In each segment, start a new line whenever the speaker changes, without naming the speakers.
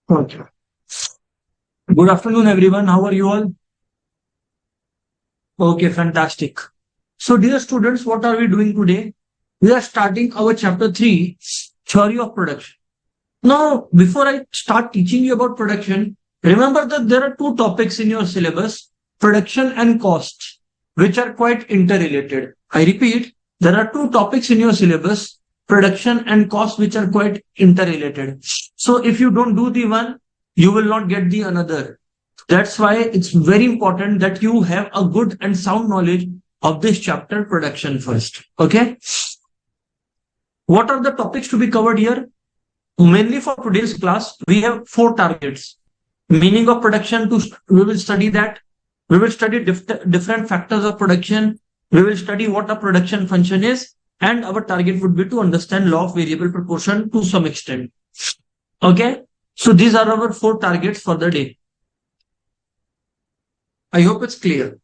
Okay. Good afternoon, everyone. How are you all? Okay, fantastic. So, dear students, what are we doing today? We are starting our chapter 3, Theory of Production. Now, before I start teaching you about production, remember that there are two topics in your syllabus, production and cost, which are quite interrelated. I repeat, there are two topics in your syllabus, production and cost, which are quite interrelated. So, if you don't do the one, you will not get the another. That's why it's very important that you have a good and sound knowledge of this chapter, production first. Okay. What are the topics to be covered here? Mainly for today's class, we have four targets. Meaning of production, we will study that. We will study different factors of production. We will study what a production function is. And our target would be to understand law of variable proportion to some extent. Okay. So these are our four targets for the day. I hope it's clear.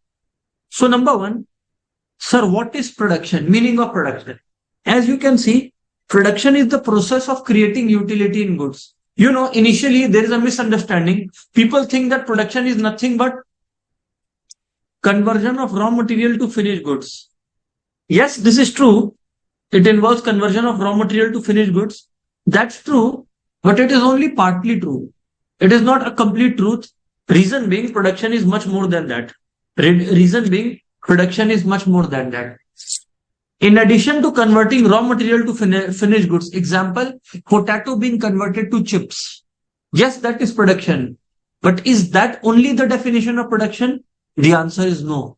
So number one, sir, what is production? Meaning of production. As you can see, production is the process of creating utility in goods. You know, initially there is a misunderstanding. People think that production is nothing but conversion of raw material to finished goods. Yes, this is true. It involves conversion of raw material to finished goods. That's true, but it is only partly true. It is not a complete truth. Reason being, production is much more than that. Reason being, production is much more than that. In addition to converting raw material to finished goods, example, potato being converted to chips. Yes, that is production. But is that only the definition of production? The answer is no.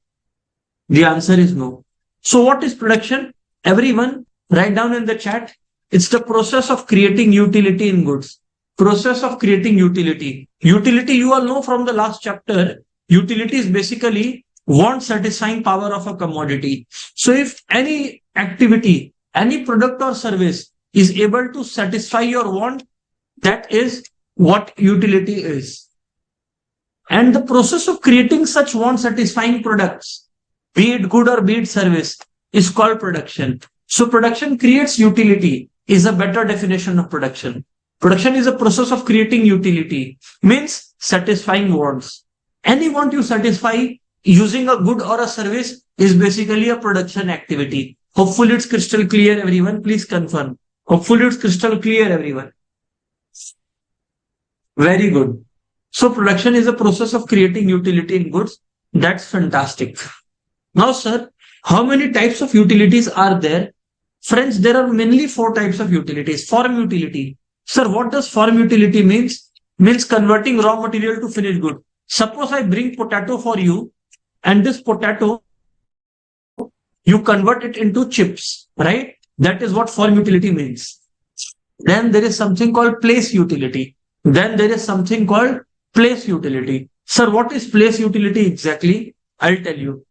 The answer is no. So what is production? Everyone, write down in the chat. It's the process of creating utility in goods. Process of creating utility. Utility, you all know from the last chapter. Utility is basically want satisfying power of a commodity. So if any activity, any product or service is able to satisfy your want, that is what utility is. And the process of creating such want satisfying products, be it good or be it service, is called production. So production creates utility is a better definition of production. Production is a process of creating utility, means satisfying wants. Any want you satisfy using a good or a service is basically a production activity. Hopefully it's crystal clear, everyone. Please confirm. Hopefully it's crystal clear, everyone. Very good. So production is a process of creating utility in goods. That's fantastic. Now, sir, how many types of utilities are there? Friends, there are mainly four types of utilities. Form utility. Sir, what does form utility means? Means converting raw material to finished good. Suppose I bring potato for you, and this potato, you convert it into chips, right? That is what form utility means. Then there is something called place utility. Then there is something called place utility. Sir, what is place utility exactly? I'll tell you.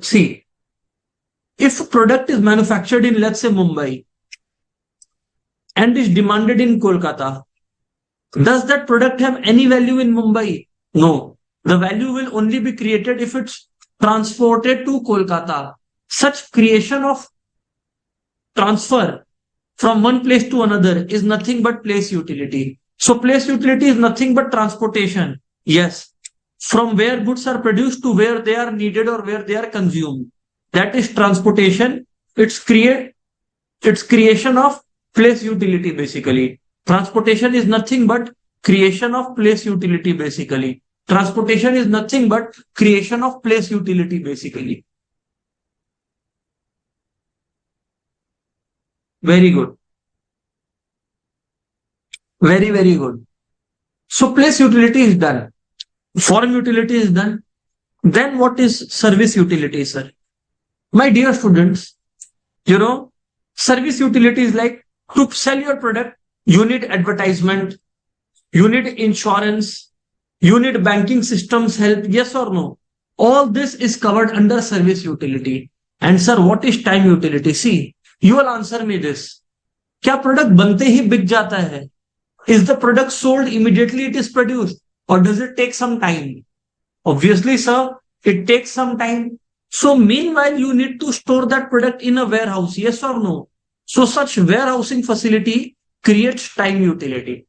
See, if a product is manufactured in, let's say, Mumbai, and is demanded in Kolkata, does that product have any value in Mumbai? No. The value will only be created if it's transported to Kolkata. Such creation of transfer from one place to another is nothing but place utility. So place utility is nothing but transportation. Yes. From where goods are produced to where they are needed or where they are consumed. That is transportation. It's creation of place utility basically. Transportation is nothing but creation of place utility basically. Transportation is nothing but creation of place utility basically. Very good. Very, very good. So place utility is done. Form utility is done. Then what is service utility, sir? My dear students, you know, service utility is like to sell your product, you need advertisement, you need insurance, you need banking systems help, yes or no? All this is covered under service utility. And sir, what is time utility? See, you will answer me this. क्या product बनते ही बिक जाता है? Is the product sold immediately it is produced? Or does it take some time? Obviously, sir, it takes some time. So meanwhile, you need to store that product in a warehouse, yes or no? So such warehousing facility creates time utility.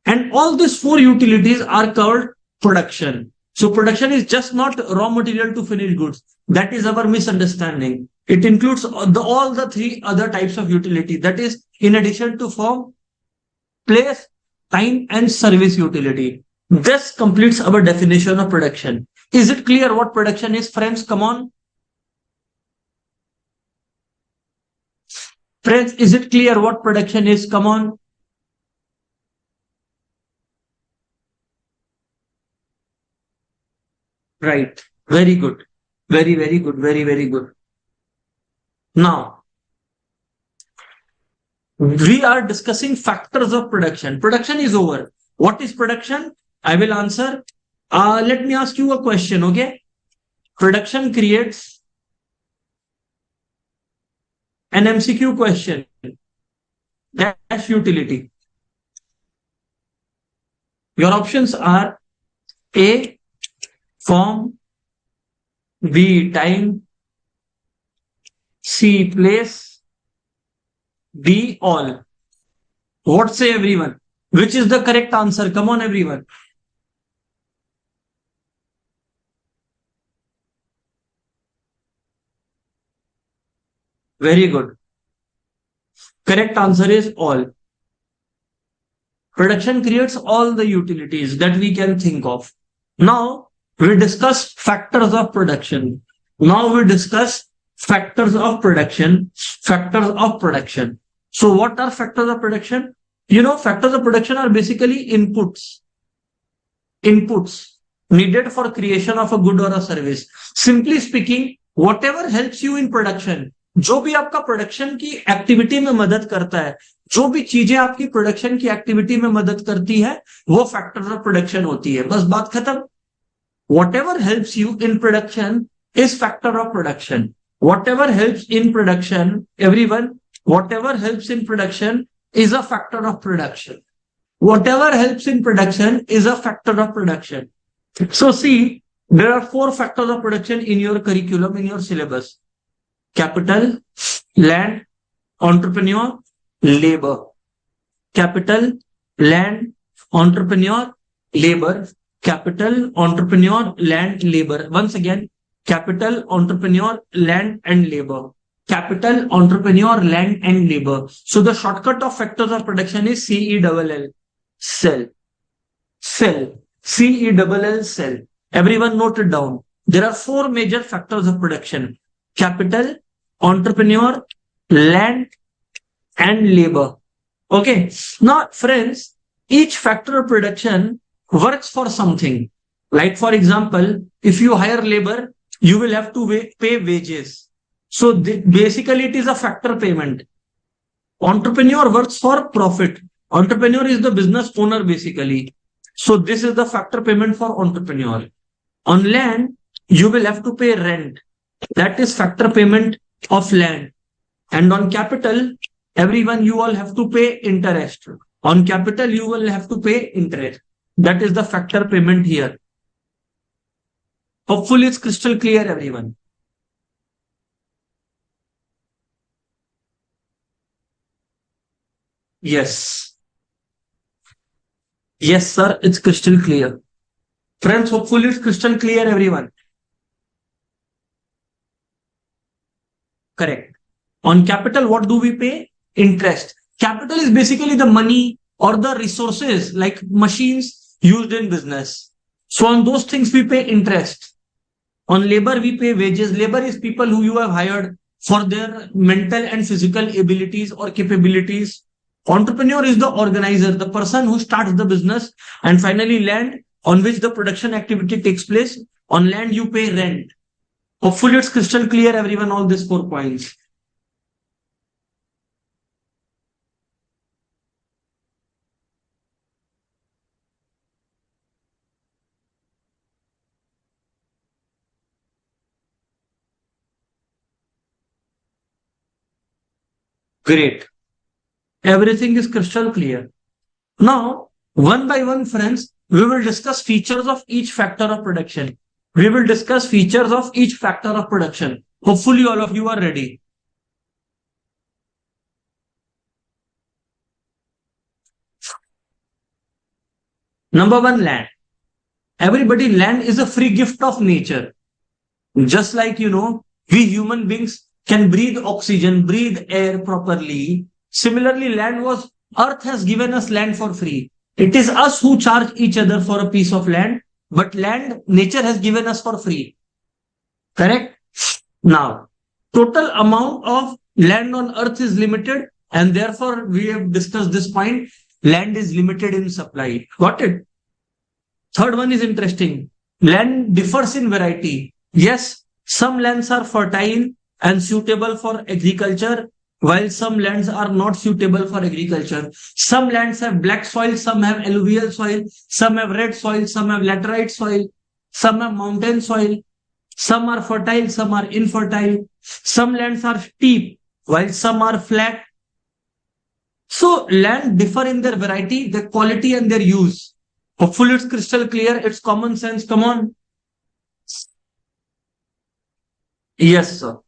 And all these four utilities are called production. So production is just not raw material to finished goods. That is our misunderstanding. It includes all the three other types of utility. That is in addition to form, place, time, and service utility. This completes our definition of production. Is it clear what production is, friends? Come on. Friends, is it clear what production is? Come on. Right. Very good. Very, very good. Very, very good. Now, we are discussing factors of production. Production is over. What is production? I will answer. Let me ask you a question, okay? Production creates an MCQ question. Dash utility. Your options are A, form, B, time, C, place, D, all. What say everyone? Which is the correct answer? Come on, everyone. Very good. Correct answer is all. Production creates all the utilities that we can think of. Now we discuss factors of production. Now we discuss factors of production. Factors of production. So what are factors of production? You know, factors of production are basically inputs. Inputs needed for creation of a good or a service. Simply speaking, whatever helps you in production, जो भी आपका production की activity में मदद करता है, जो भी चीजें आपकी प्रोडक्शन की एक्टिविटी में मदद करती है, वो फैक्टर्स ऑफ प्रोडक्शन होती है. बस बात खत्म. Whatever helps you in production is factor of production. Whatever helps in production, everyone, whatever helps in production is a factor of production. Whatever helps in production is a factor of production. So see, there are four factors of production in your curriculum, in your syllabus. Capital, land, entrepreneur, labor. Capital, land, entrepreneur, labor. Capital, entrepreneur, land, labor. Once again, capital, entrepreneur, land, and labor. Capital, entrepreneur, land, and labor. So the shortcut of factors of production is CELL. Cell. Cell. CELL cell. Everyone note it down. There are four major factors of production. Capital, entrepreneur, land, and labor. Okay. Now, friends, each factor of production works for something. Like, for example, if you hire labor, you will have to pay wages. So basically, it is a factor payment. Entrepreneur works for profit. Entrepreneur is the business owner basically. So this is the factor payment for entrepreneur. On land, you will have to pay rent. That is factor payment of land. And on capital, everyone, you all have to pay interest. On capital, you will have to pay interest. That is the factor payment here. Hopefully it's crystal clear, everyone. Yes. Yes, sir, it's crystal clear. Friends, hopefully it's crystal clear, everyone. Correct. On capital, what do we pay? Interest. Capital is basically the money or the resources like machines used in business. So on those things, we pay interest. On labor, we pay wages. Labor is people who you have hired for their mental and physical abilities or capabilities. Entrepreneur is the organizer, the person who starts the business. And finally, land, on which the production activity takes place. On land, you pay rent. Hopefully it's crystal clear, everyone, all these 4 points. Great. Everything is crystal clear. Now, one by one, friends, we will discuss features of each factor of production. We will discuss features of each factor of production. Hopefully all of you are ready. Number one, land. Everybody, land is a free gift of nature. Just like, we human beings can breathe oxygen, breathe air properly. Similarly, earth has given us land for free. It is us who charge each other for a piece of land, but land, nature has given us for free. Correct? Now, total amount of land on earth is limited, and therefore we have discussed this point. Land is limited in supply. Got it? Third one is interesting. Land differs in variety. Yes, some lands are fertile and suitable for agriculture, while some lands are not suitable for agriculture. Some lands have black soil, some have alluvial soil, some have red soil, some have laterite soil, some have mountain soil, some are fertile, some are infertile. Some lands are steep, while some are flat. So land differ in their variety, their quality and their use. Hopefully it's crystal clear, it's common sense. Come on. Yes, sir.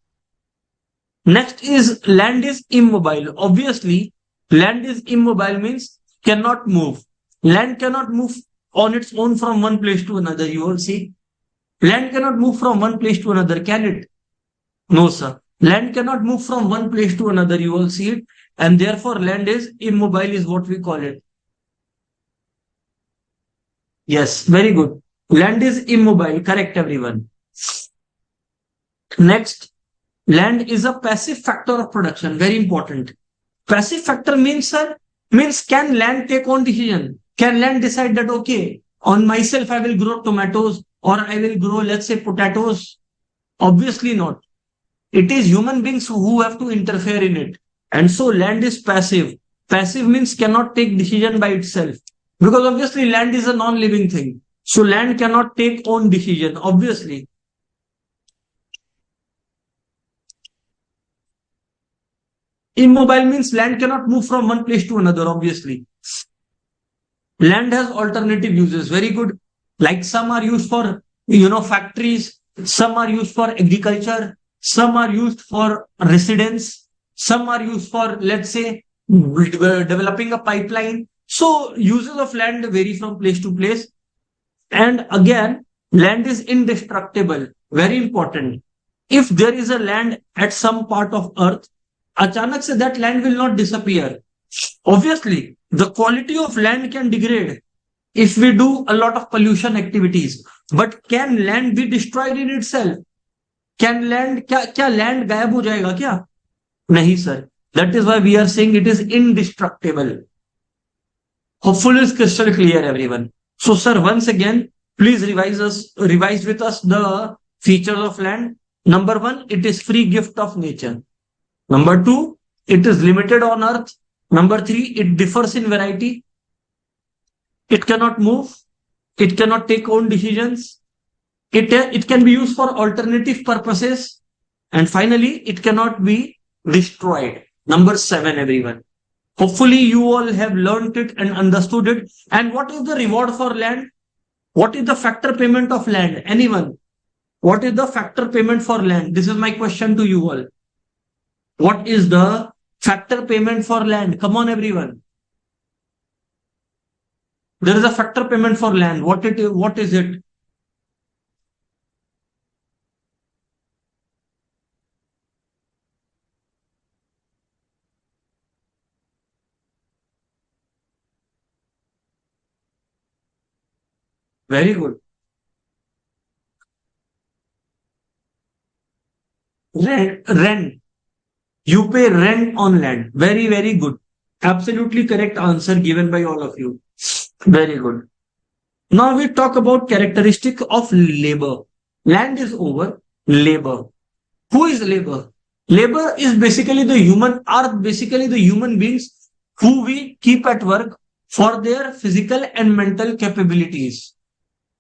Next is land is immobile. Obviously, land is immobile means cannot move. Land cannot move on its own from one place to another. You will see. Land cannot move from one place to another, can it? No, sir. Land cannot move from one place to another. You will see it. And therefore, land is immobile is what we call it. Yes, very good. Land is immobile. Correct, everyone. Next, land is a passive factor of production. Very important. Passive factor means, sir, means can land take on decision? Can land decide that, okay, on myself, I will grow tomatoes or I will grow, let's say, potatoes? Obviously not. It is human beings who have to interfere in it. And so land is passive. Passive means cannot take decision by itself. Because obviously land is a non-living thing. So land cannot take own decision, obviously. Immobile means land cannot move from one place to another, obviously. Land has alternative uses. Very good. Like some are used for, factories. Some are used for agriculture. Some are used for residence. Some are used for, let's say, developing a pipeline. So uses of land vary from place to place. And again, land is indestructible. Very important. If there is a land at some part of earth, achanak se that land will not disappear. Obviously, the quality of land can degrade if we do a lot of pollution activities. But can land be destroyed in itself? Can land, क्या land गायब हो जाएगा क्या? नहीं, sir. That is why we are saying it is indestructible. Hopefully it's crystal clear, everyone. So, sir, once again, please revise with us the features of land. Number one, it is free gift of nature. Number two, it is limited on earth. Number three, it differs in variety. It cannot move. It cannot take own decisions. It can be used for alternative purposes. And finally, it cannot be destroyed. Number 7, everyone. Hopefully, you all have learned it and understood it. And what is the reward for land? What is the factor payment of land? Anyone? What is the factor payment for land? This is my question to you all. What is the factor payment for land? Come on, everyone. There is a factor payment for land. What is it? Very good. Rent. You pay rent on land. Very, very good. Absolutely correct answer given by all of you. Very good. Now we talk about characteristic of labor. Land is over. Labor. Who is labor? Labor is basically basically the human beings who we keep at work for their physical and mental capabilities.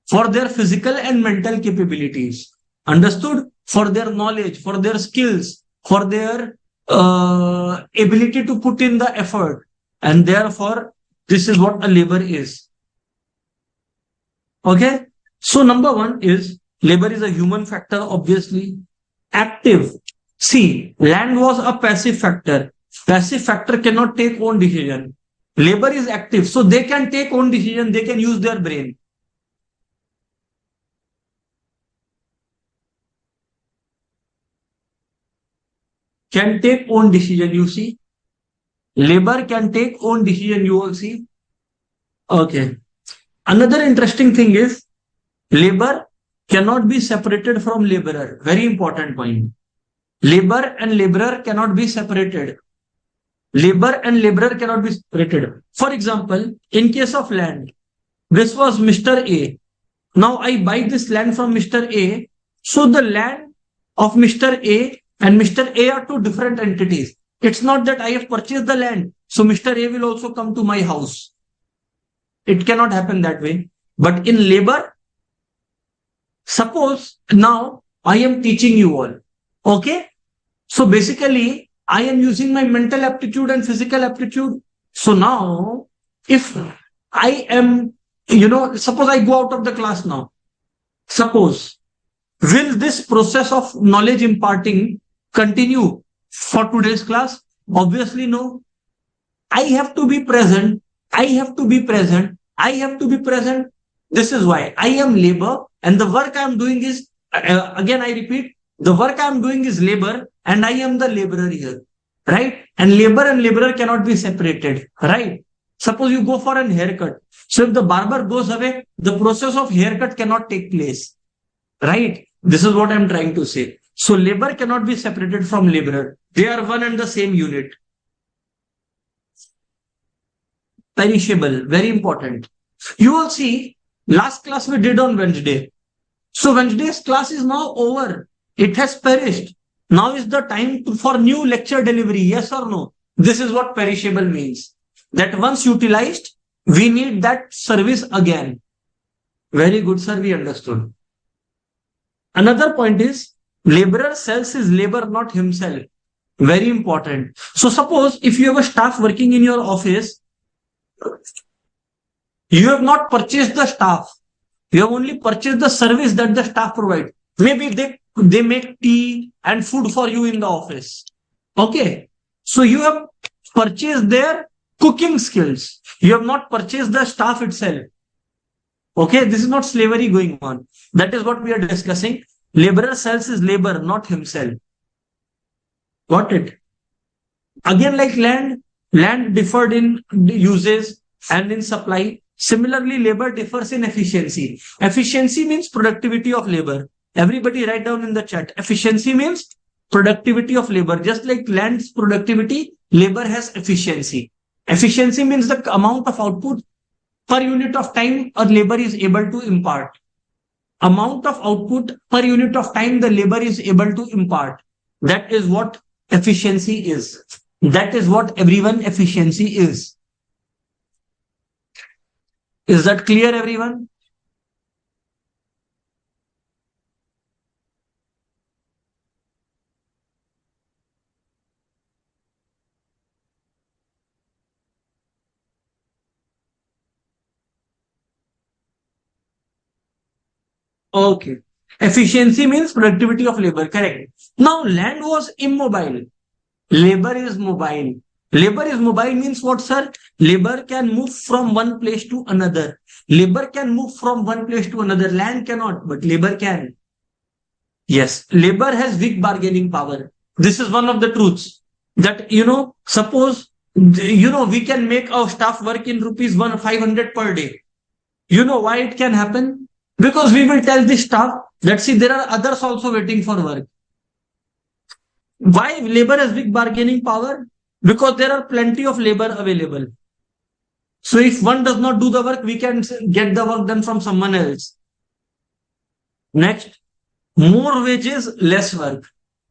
For their physical and mental capabilities. Understood? For their knowledge, for their skills, for their ability to put in the effort. And therefore, this is what a labor is. Okay? So number one is, labor is a human factor, obviously. Active. See, land was a passive factor. Passive factor cannot take own decision. Labor is active. So they can take own decision. They can use their brain. Can take own decision, you see. Labor can take own decision, you all see. Okay. Another interesting thing is labor cannot be separated from laborer. Very important point. Labor and laborer cannot be separated. Labor and laborer cannot be separated. For example, in case of land, this was Mr. A. Now I buy this land from Mr. A. So the land of Mr. A and Mr. A are two different entities. It's not that I have purchased the land, so Mr. A will also come to my house. It cannot happen that way. But in labor, suppose now I am teaching you all. Okay? So basically, I am using my mental aptitude and physical aptitude. So now, if I am, suppose I go out of the class now. Suppose, will this process of knowledge imparting continue for today's class? Obviously, no. I have to be present. I have to be present. I have to be present. This is why I am labor, and the work I am doing is, again I repeat, the work I am doing is labor, and I am the laborer here, right? And laborer cannot be separated, right? Suppose you go for an haircut. So if the barber goes away, the process of haircut cannot take place, right? This is what I am trying to say. So labor cannot be separated from laborer. They are one and the same unit. Perishable, very important. You will see, last class we did on Wednesday. So Wednesday's class is now over. It has perished. Now is the time for new lecture delivery. Yes or no? This is what perishable means. That once utilized, we need that service again. Very good, sir. We understood. Another point is, laborer sells his labor, not himself. Very important. So suppose if you have a staff working in your office, you have not purchased the staff. You have only purchased the service that the staff provides. Maybe they make tea and food for you in the office. Okay. So you have purchased their cooking skills. You have not purchased the staff itself. Okay. This is not slavery going on. That is what we are discussing. Laborer sells his labor, not himself. Got it? Again, like land differed in uses and in supply. Similarly, labor differs in efficiency. Efficiency means productivity of labor. Everybody write down in the chat. Efficiency means productivity of labor. Just like land's productivity, labor has efficiency. Efficiency means the amount of output per unit of time a labor is able to impart. Amount of output per unit of time the labor is able to impart. That is what efficiency is. That is what everyone efficiency is. Is that clear, everyone? Okay. Efficiency means productivity of labor. Correct. Now, land was immobile. Labor is mobile. Labor is mobile means what, sir? Labor can move from one place to another. Labor can move from one place to another. Land cannot, but labor can. Yes, labor has weak bargaining power. This is one of the truths that, suppose, we can make our staff work in rupees 500 per day. You know why it can happen? Because we will tell the staff that, see, there are others also waiting for work. Why labor has big bargaining power? Because there are plenty of labor available. So if one does not do the work, we can get the work done from someone else. Next, more wages, less work.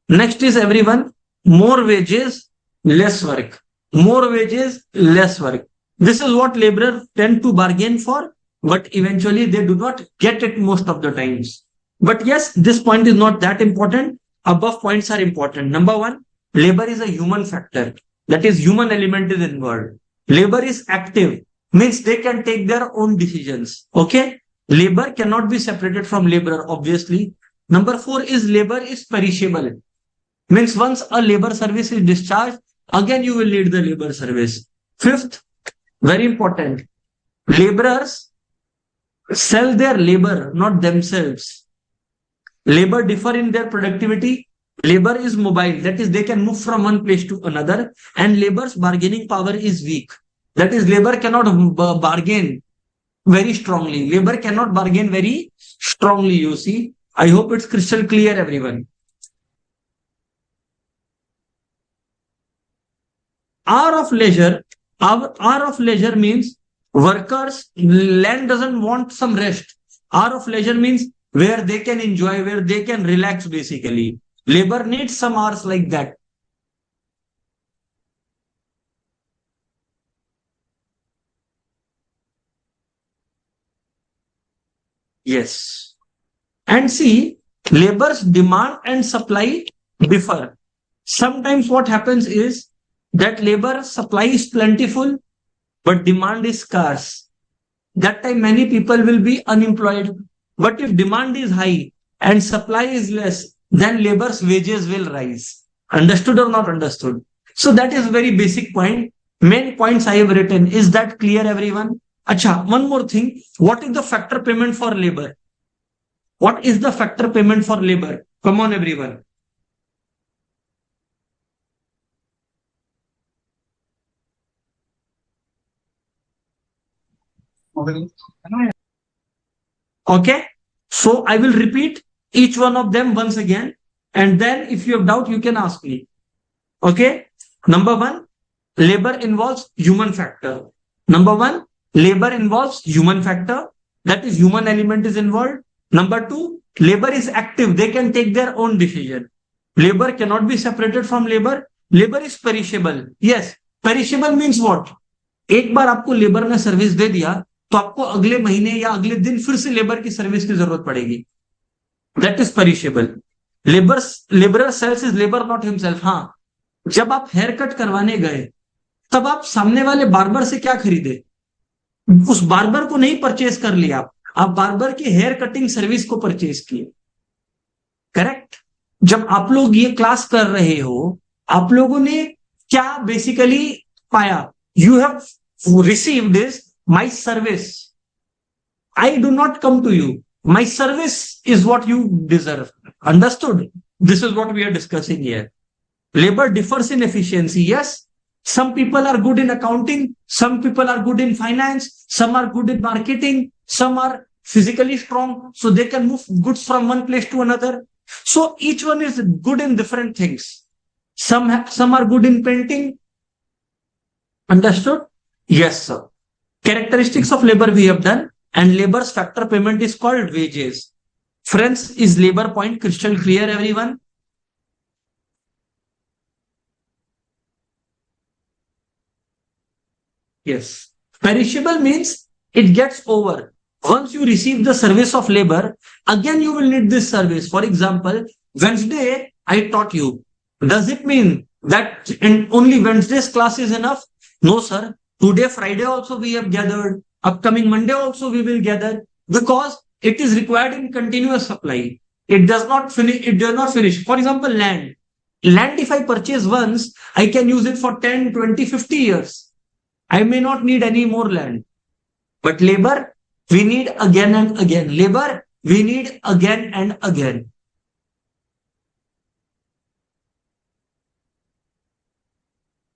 Next is everyone, more wages, less work. More wages, less work. This is what laborers tend to bargain for, but eventually they do not get it most of the times. But yes, this point is not that important. Above points are important. Number one, labor is a human factor. That is, human element is involved. Labor is active, means they can take their own decisions. Okay? Labor cannot be separated from laborer, obviously. Number four is labor is perishable. Means once a labor service is discharged, again you will need the labor service. Fifth, Very important. Laborers sell their labor, not themselves. Labor differ in their productivity. Labor is mobile, that is, they can move from one place to another, and labor's bargaining power is weak. That is, labor cannot bargain very strongly. Labor cannot bargain very strongly, you see. I hope it's crystal clear, everyone. Hour of leisure. Hour of leisure means workers, land doesn't want some rest. Hour of leisure means where they can enjoy, where they can relax basically. Labor needs some hours like that. Yes. And see, labor's demand and supply differ. Sometimes what happens is that labor supply is plentiful, but demand is scarce. That time many people will be unemployed. But if demand is high and supply is less, then labor's wages will rise. Understood or not understood? So that is very basic point. Main points I have written. Is that clear, everyone? Acha, one more thing. What is the factor payment for labor? What is the factor payment for labor? Come on, everyone. Okay. So I will repeat each one of them once again. And then if you have doubt, you can ask me. Okay. Number one, labor involves human factor. Number one, labor involves human factor. That is, human element is involved. Number two, labor is active. They can take their own decision. Labor cannot be separated from labor. Labor is perishable. Yes. Perishable means what? एक बार आपको labour ने service दे दिया तो आपको अगले महीने या अगले दिन फिर से लेबर की सर्विस की जरूरत पड़ेगी. That is perishable. Labourer sells is labour not himself. हाँ, जब आप हेयर कट करवाने गए तब आप सामने वाले बार्बर से क्या खरीदे? उस बार्बर को नहीं परचेज कर लिया, आप बार्बर की हेयर कटिंग सर्विस को परचेज किए. करेक्ट. जब आप लोग ये क्लास कर रहे हो, आप लोगों ने क्या बेसिकली पाया? You have received this my service. I do not come to you. My service is what you deserve. Understood? This is what we are discussing here. Labor differs in efficiency. Yes, some people are good in accounting, some people are good in finance, some are good in marketing, some are physically strong, so they can move goods from one place to another. So each one is good in different things. Some are good in painting. Understood? Yes, sir. Characteristics of labor we have done. And labor's factor payment is called wages. Friends, is labor point crystal clear, everyone? Yes. Perishable means it gets over. Once you receive the service of labor, again you will need this service. For example, Wednesday I taught you. Does it mean that only Wednesday's class is enough? No, sir. Today, Friday also we have gathered. Upcoming Monday also we will gather, because it is required in continuous supply. It does not finish. For example, land. Land, if I purchase once, I can use it for 10, 20, 50 years. I may not need any more land. But labor, we need again and again. Labor, we need again and again.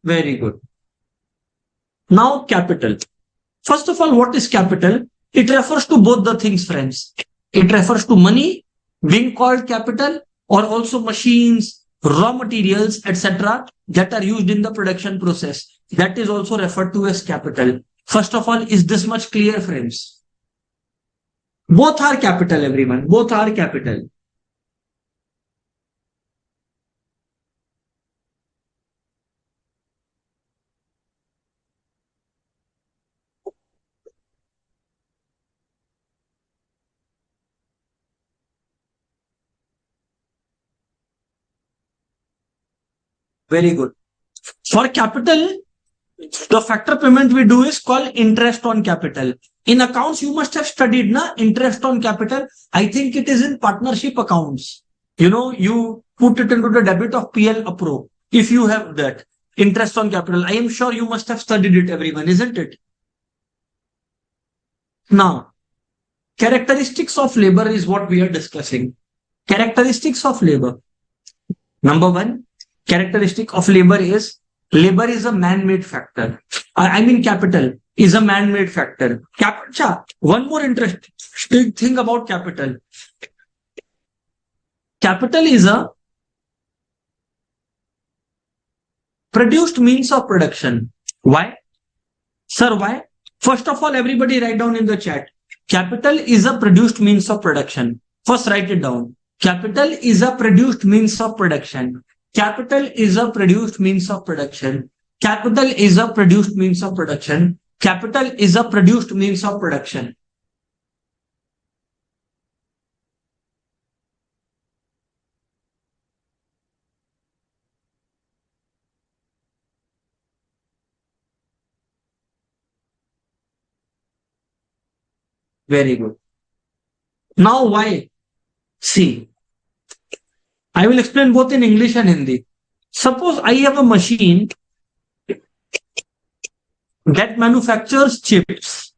Very good. Now, capital. First of all, what is capital? It refers to both the things, friends. It refers to money being called capital, or also machines, raw materials, etc. that are used in the production process. That is also referred to as capital. First of all, is this much clear, friends? Both are capital, everyone. Both are capital. Very good. For capital, the factor payment we do is called interest on capital. In accounts, you must have studied interest on capital. I think it is in partnership accounts. You put it into the debit of PL Appro. If you have that interest on capital, I am sure you must have studied it, everyone, isn't it? Now, characteristics of labor is what we are discussing. Characteristics of labor. Number one, characteristic of labor is a man-made factor. I mean capital is a man-made factor. One more interesting thing about capital. Capital is a produced means of production. Why? Sir, why? First of all, everybody write down in the chat. Capital is a produced means of production. First, write it down. Capital is a produced means of production. Capital is a produced means of production. Capital is a produced means of production. Capital is a produced means of production. Very good. Now, why? See, I will explain both in English and Hindi. Suppose I have a machine that manufactures chips.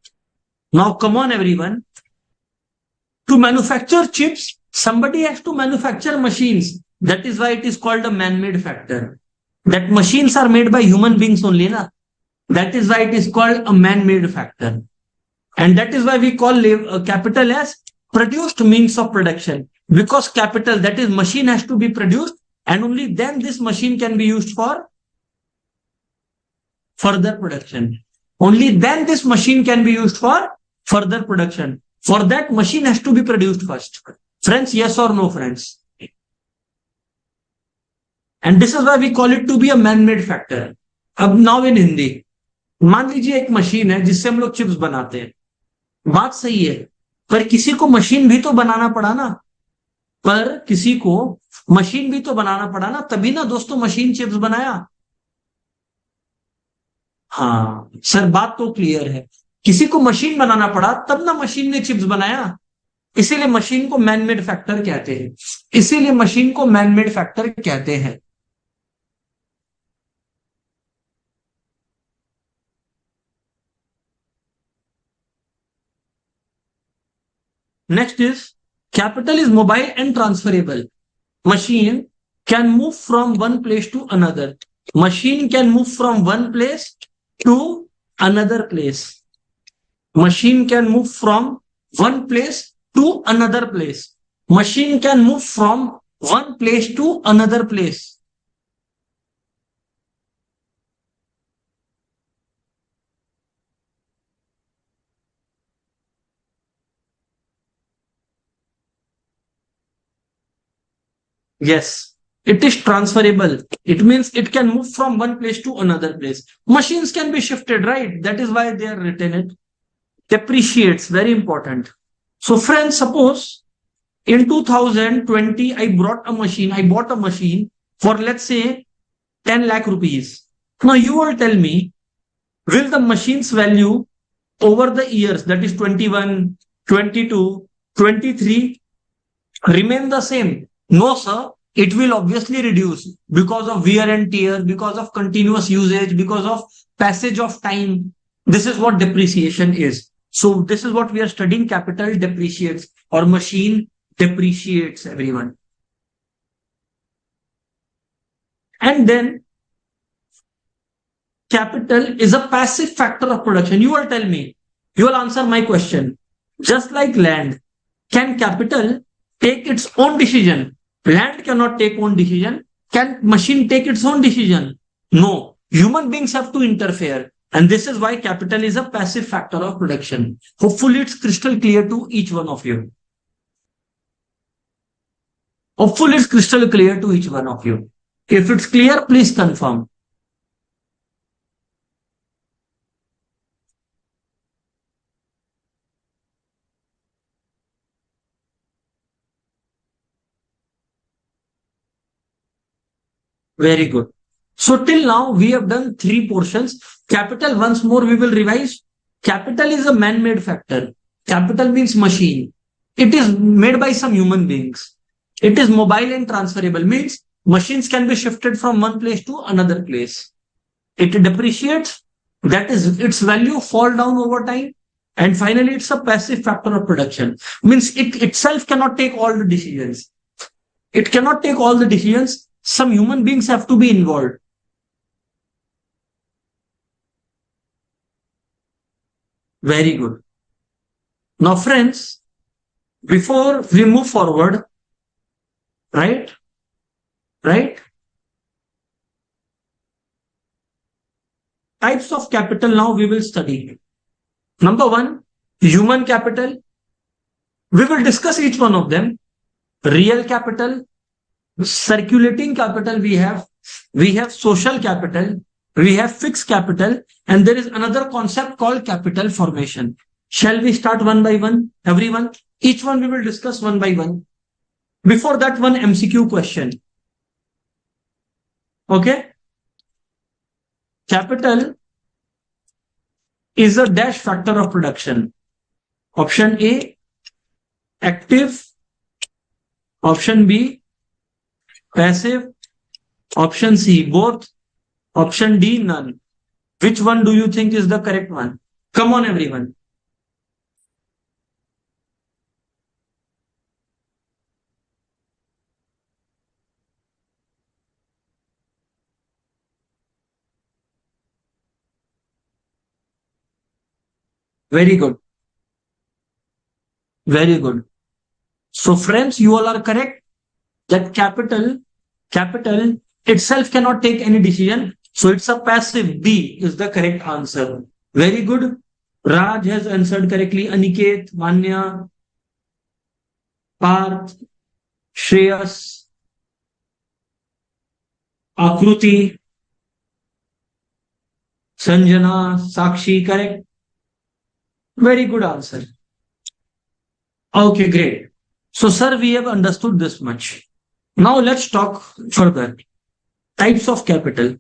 Now, come on, everyone. To manufacture chips, somebody has to manufacture machines. That is why it is called a man-made factor. That machines are made by human beings only, na? That is why it is called a man-made factor. And that is why we call capital as produced means of production. Because capital, that is machine, has to be produced, and only then this machine can be used for further production. Only then this machine can be used for further production. For that, machine has to be produced first. Friends, yes or no, friends? And this is why we call it to be a man-made factor. अब now in Hindi, मान लीजिए एक machine है जिससे हम लोग chips बनाते हैं. बात सही है, पर किसी को मशीन भी तो बनाना पड़ा ना. पर किसी को मशीन भी तो बनाना पड़ा ना, तभी ना दोस्तों मशीन चिप्स बनाया. हाँ सर, बात तो क्लियर है. किसी को मशीन बनाना पड़ा तब ना मशीन ने चिप्स बनाया. इसीलिए मशीन को मैनमेड फैक्टर कहते हैं. इसीलिए मशीन को मैनमेड फैक्टर कहते हैं. Next is capital is mobile and transferable. Machine can move from one place to another. Machine can move from one place to another place. Machine can move from one place to another place. Machine can move from one place to another place. Yes, it is transferable. It means it can move from one place to another place. Machines can be shifted, right? That is why they are written it. Depreciates, very important. So friends, suppose in 2020, I bought a machine for, let's say, 10 lakh rupees. Now you will tell me, will the machine's value over the years, that is 21, 22, 23, remain the same? No, sir. It will obviously reduce because of wear and tear, because of continuous usage, because of passage of time. This is what depreciation is. So this is what we are studying. Capital depreciates or machine depreciates, everyone. And then capital is a passive factor of production. You will tell me, you will answer my question. Just like land, can capital take its own decision? Land cannot take own decision. Can machine take its own decision? No. Human beings have to interfere. And this is why capital is a passive factor of production. Hopefully it's crystal clear to each one of you. Hopefully it's crystal clear to each one of you. If it's clear, please confirm. Very good. So till now we have done 3 portions. Capital, once more we will revise. Capital is a man-made factor. Capital means machine. It is made by some human beings. It is mobile and transferable, means machines can be shifted from one place to another place. It depreciates, that is its value fall down over time. And finally, it's a passive factor of production. Means it itself cannot take all the decisions. It cannot take all the decisions. Some human beings have to be involved. Very good. Now, friends, before we move forward, right? Right? Types of capital now we will study. Number one, human capital. We will discuss each one of them. Real capital, circulating capital we have social capital, we have fixed capital, and there is another concept called capital formation. Shall we start one by one, everyone? Each one we will discuss one by one. Before that, one MCQ question. Okay? Capital is a dash factor of production. Option A, active. Option B, passive. Option C, both. Option D, none. Which one do you think is the correct one? Come on, everyone. Very good. Very good. So, friends, you all are correct that capital itself cannot take any decision. So it's a passive. B is the correct answer. Very good. Raj has answered correctly. Aniket, Manya, Parth, Shreyas, Akruti, Sanjana, Sakshi, correct. Very good answer. Okay, great. So, sir, we have understood this much. Now let's talk further. Types of capital.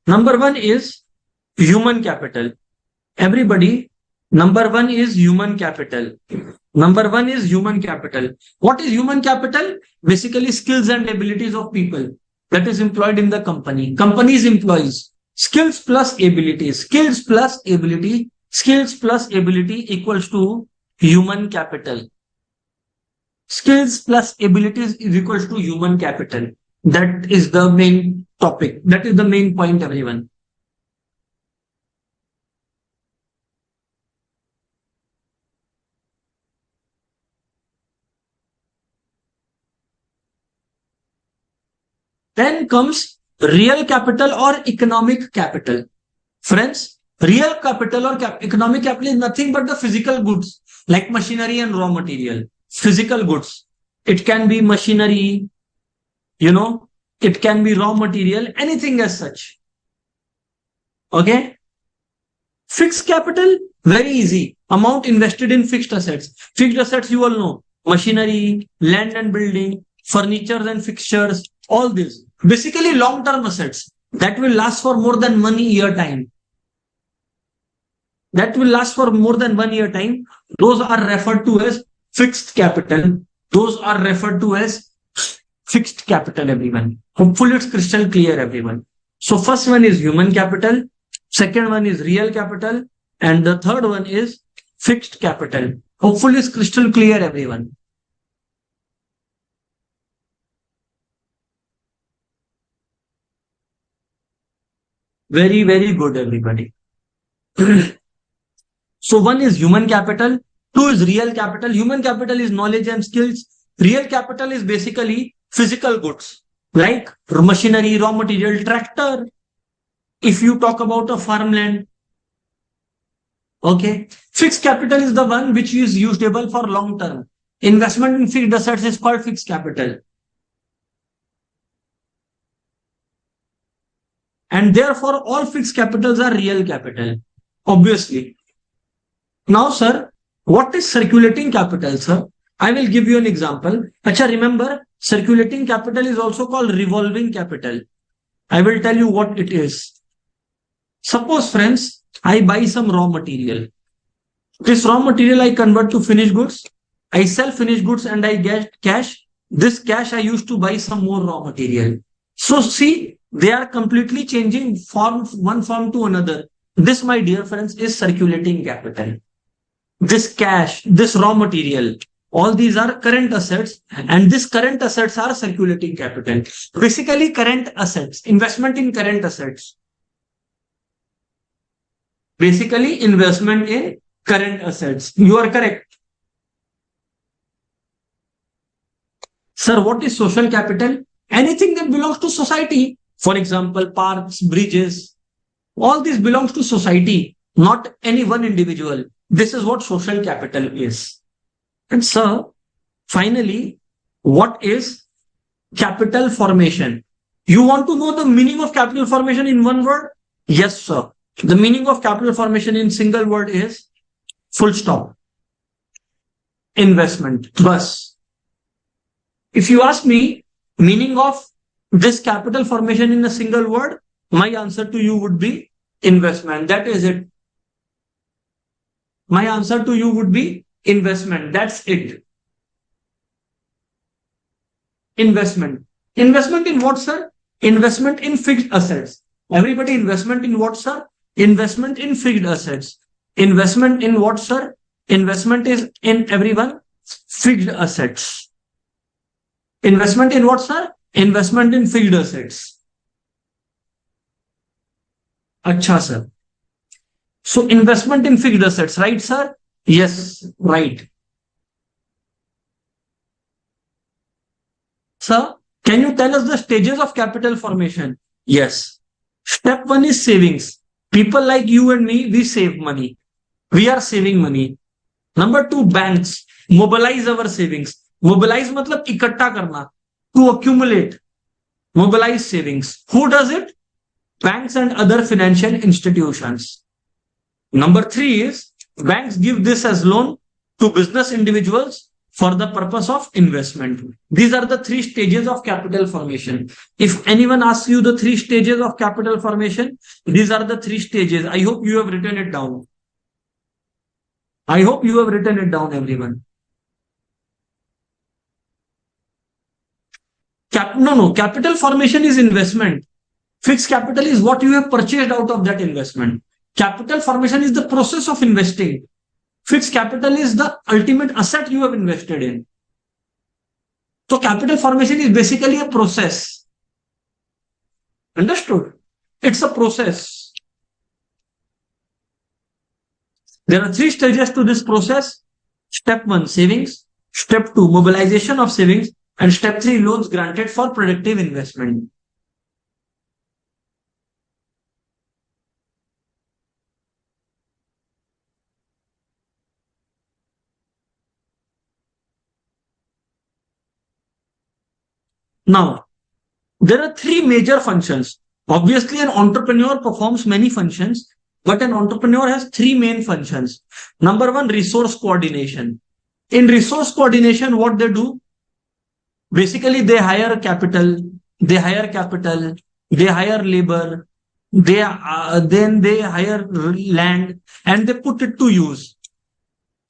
Number one is human capital. Everybody, number one is human capital. Number one is human capital. What is human capital? Basically, skills and abilities of people that is employed in the company. Company's employees. Skills plus ability. Skills plus ability. Skills plus ability equals to human capital. Skills plus abilities is equals to human capital. That is the main topic. That is the main point, everyone. Then comes real capital or economic capital. Friends, real capital or economic capital is nothing but the physical goods like machinery and raw material. Physical goods. It can be machinery, it can be raw material, anything as such. Okay? Fixed capital, very easy. Amount invested in fixed assets. Fixed assets, you all know. Machinery, land and building, furniture and fixtures, all this. Basically, long-term assets that will last for more than 1 year time. That will last for more than 1 year time. Those are referred to as fixed capital. Those are referred to as fixed capital, everyone. Hopefully, it's crystal clear, everyone. So, first one is human capital. Second one is real capital. And the third one is fixed capital. Hopefully, it's crystal clear, everyone. Very, very good, everybody. So one is human capital, two is real capital. Human capital is knowledge and skills. Real capital is basically physical goods like machinery, raw material, tractor. If you talk about a farmland, okay. Fixed capital is the one which is usable for long term. Investment in fixed assets is called fixed capital. And therefore, all fixed capitals are real capital, obviously. Now, sir, what is circulating capital, sir? I will give you an example. Acha, remember, circulating capital is also called revolving capital. I will tell you what it is. Suppose, friends, I buy some raw material. This raw material I convert to finished goods. I sell finished goods and I get cash. This cash I use to buy some more raw material. So, see, they are completely changing from one form to another. This, my dear friends, is circulating capital. This cash, this raw material, all these are current assets, and these current assets are circulating capital. Basically, current assets, investment in current assets. Basically, investment in current assets. You are correct. Sir, what is social capital? Anything that belongs to society. For example, parks, bridges, all this belongs to society, not any one individual. This is what social capital is. And sir, finally, what is capital formation? You want to know the meaning of capital formation in one word? Yes, sir. The meaning of capital formation in single word is full stop. Investment. Bus. If you ask me meaning of this capital formation in a single word, my answer to you would be investment. That is it. My answer to you would be investment. That's it. Investment. Investment in what, sir? Investment in fixed assets. Everybody, investment in what, sir? Investment in fixed assets. Investment in what, sir? Investment is in everyone fixed assets. Investment in what, sir? Investment in fixed assets. Acha, sir. So investment in fixed assets, right, sir? Yes, right. Sir, can you tell us the stages of capital formation? Yes. Step one is savings. People like you and me, we save money. We are saving money. Number two, banks mobilize our savings. Mobilize matlab ikatta karna, to accumulate. Mobilize savings. Who does it? Banks and other financial institutions. Number three is banks give this as loan to business individuals for the purpose of investment. These are the three stages of capital formation. If anyone asks you the three stages of capital formation, these are the three stages. I hope you have written it down. I hope you have written it down, everyone. No. Capital formation is investment. Fixed capital is what you have purchased out of that investment. Capital formation is the process of investing. Fixed capital is the ultimate asset you have invested in. So capital formation is basically a process. Understood? It's a process. There are three stages to this process. Step one, savings. Step two, mobilization of savings. And step three, loans granted for productive investment. Now, there are three major functions. Obviously, an entrepreneur performs many functions, but an entrepreneur has three main functions. Number one, resource coordination. In resource coordination, what they do? Basically, they hire capital, they hire labor, then they hire land, and they put it to use.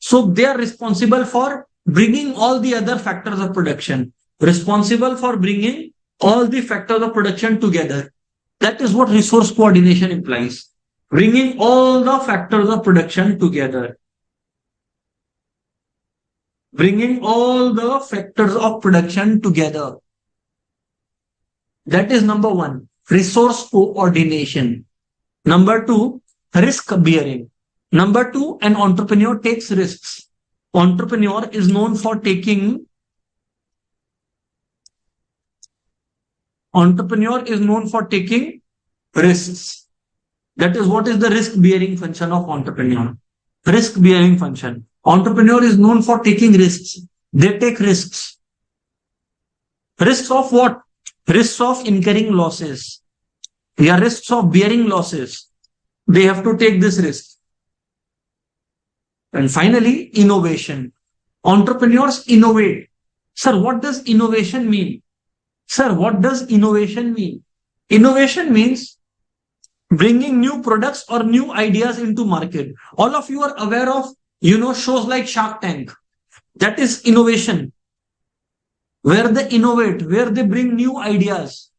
So they are responsible for bringing all the other factors of production. Responsible for bringing all the factors of production together. That is what resource coordination implies. Bringing all the factors of production together. Bringing all the factors of production together. That is number one, resource coordination. Number two, risk bearing. Number two, an entrepreneur takes risks. Entrepreneur is known for taking risks. That is what is the risk bearing function of entrepreneur. Risk bearing function. Entrepreneur is known for taking risks. They take risks. Risks of what? Risks of incurring losses. They are risks of bearing losses. They have to take this risk. And finally, innovation. Entrepreneurs innovate. Sir, what does innovation mean? Sir, what does innovation mean? Innovation means bringing new products or new ideas into market. All of you are aware of, shows like Shark Tank. That is innovation. Where they innovate, where they bring new ideas.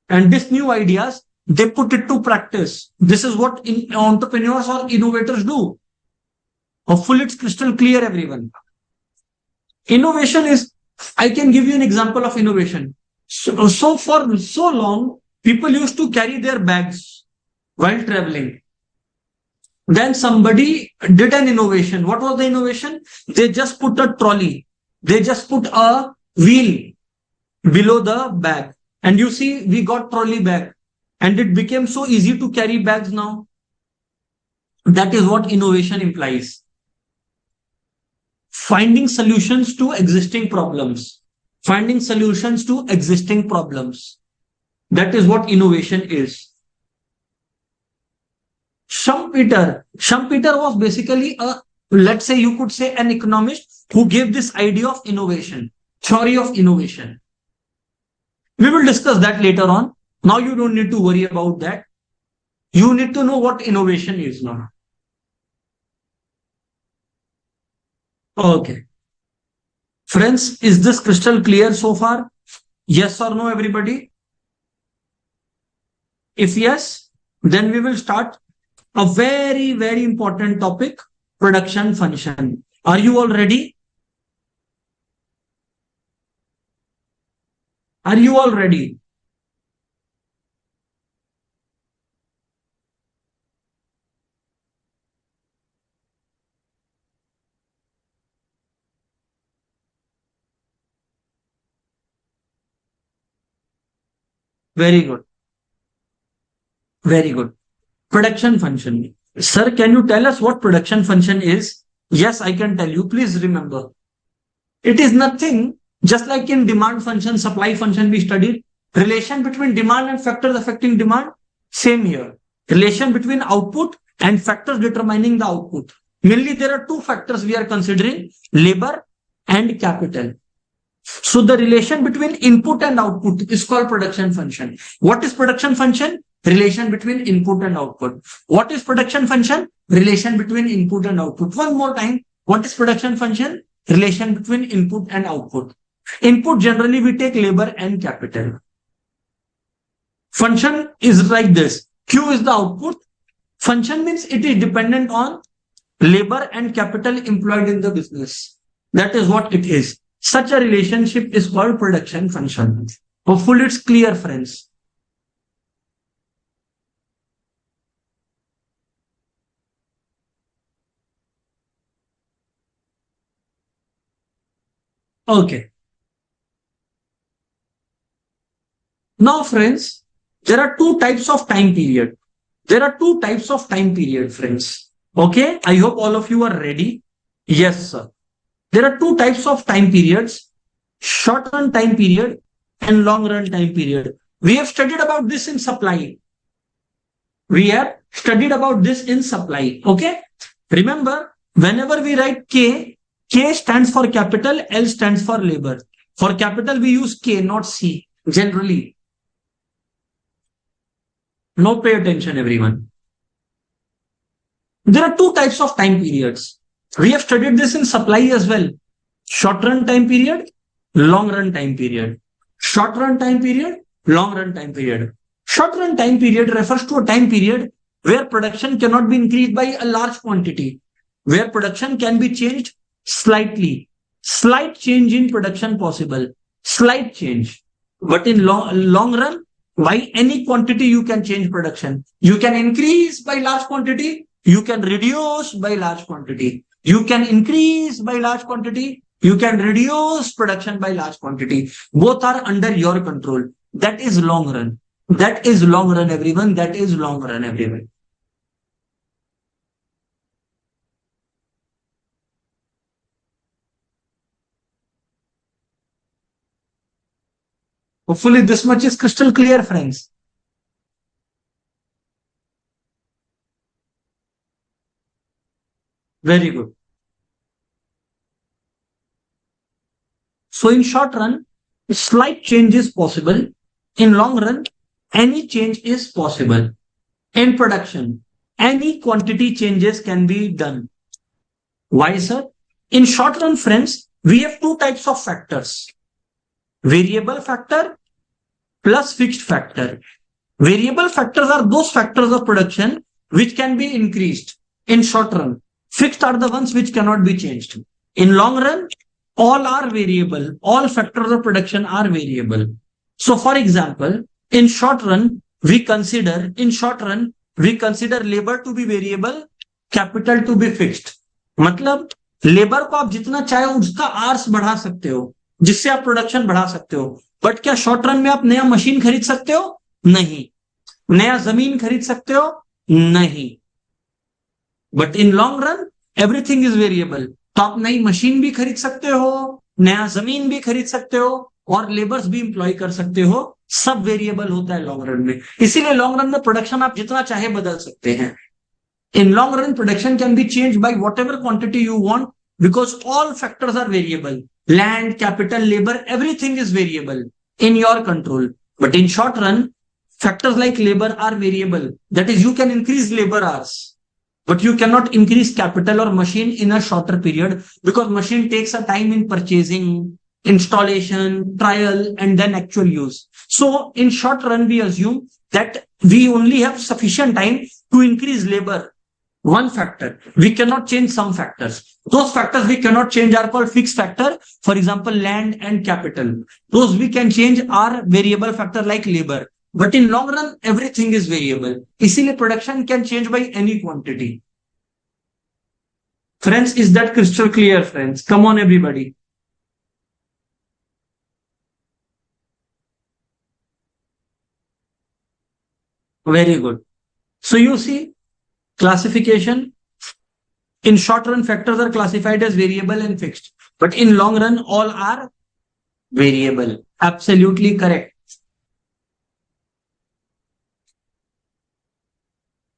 And these new ideas, they put it to practice. This is what entrepreneurs or innovators do. Hopefully it's crystal clear, everyone. Innovation is, I can give you an example of innovation. So for so long, people used to carry their bags while traveling. Then somebody did an innovation. What was the innovation? They just put a trolley. They just put a wheel below the bag. And you see, we got trolley bag. And it became so easy to carry bags now. That is what innovation implies. Finding solutions to existing problems. Finding solutions to existing problems. That is what innovation is. Schumpeter was basically let's say you could say an economist who gave this idea of innovation, theory of innovation. We will discuss that later on. Now you don't need to worry about that. You need to know what innovation is now. Okay. Friends, is this crystal clear so far? Yes or no, everybody? If yes, then we will start a very, very important topic, production function. Are you all ready? Are you all ready? Very good. Very good. Production function. Sir, can you tell us what production function is? Yes, I can tell you. Please remember. It is nothing, just like in demand function, supply function we studied. Relation between demand and factors affecting demand. Same here. Relation between output and factors determining the output. Mainly there are two factors we are considering, labor and capital. So the relation between input and output is called production function. What is production function? Relation between input and output. What is production function? Relation between input and output. One more time. What is production function? Relation between input and output. Input generally we take labor and capital. Function is like this. Q is the output. Function means it is dependent on labor and capital employed in the business. That is what it is. Such a relationship is called production function. Hopefully it's clear, friends. Okay. Now, friends, there are two types of time period. There are two types of time period, friends. Okay. I hope all of you are ready. Yes, sir. There are two types of time periods, short run time period and long run time period. We have studied about this in supply. We have studied about this in supply. Okay. Remember, whenever we write K, K stands for capital, L stands for labor. For capital, we use K, not C, generally. Now pay attention, everyone. There are two types of time periods. We have studied this in supply as well. Short run time period, long run time period. Short run time period, long run time period. Short run time period refers to a time period where production cannot be increased by a large quantity, where production can be changed slightly. Slight change in production possible. Slight change. But in long run, by any quantity you can change production. You can increase by large quantity. You can reduce by large quantity. You can increase by large quantity. You can reduce production by large quantity. Both are under your control. That is long run. That is long run, everyone. That is long run, everyone. Hopefully this much is crystal clear, friends. Very good. So in short run, slight change is possible. In long run, any change is possible. In production, any quantity changes can be done. Why, sir? In short run, friends, we have two types of factors. Variable factor plus fixed factor. Variable factors are those factors of production which can be increased in short run. Fixed are the ones which cannot be changed. In long run, all are variable. All factors of production are variable. So for example, in short run, we consider labor to be variable, capital to be fixed. मतलब labour को आप जितना चाहे उसका hours बढ़ा सकते हो, जिससे आप प्रोडक्शन बढ़ा सकते हो. बट क्या शॉर्ट रन में आप नया मशीन खरीद सकते हो? नहीं. नया जमीन खरीद सकते हो? नहीं. But in long run everything is variable. तो आप नई मशीन भी खरीद सकते हो, नया जमीन भी खरीद सकते हो, और लेबर्स भी इंप्लॉय कर सकते हो. सब वेरिएबल होता है लॉन्ग रन में. इसीलिए लॉन्ग रन में प्रोडक्शन आप जितना चाहे बदल सकते हैं. In long run, production can be changed by whatever quantity you want because all factors are variable. Land, capital, labor, everything is variable in your control. But in short run, factors like labor are variable. That is, you can increase labor hours, but you cannot increase capital or machine in a shorter period because machine takes a time in purchasing, installation, trial, and then actual use. So in short run, we assume that we only have sufficient time to increase labor. One factor. We cannot change some factors. Those factors we cannot change are called fixed factor. For example, land and capital. Those we can change are variable factor like labor. But in long run, everything is variable. इसीलिए production can change by any quantity. Friends, is that crystal clear, friends? Come on, everybody. Very good. So you see, classification. In short run, factors are classified as variable and fixed. But in long run, all are variable. Absolutely correct.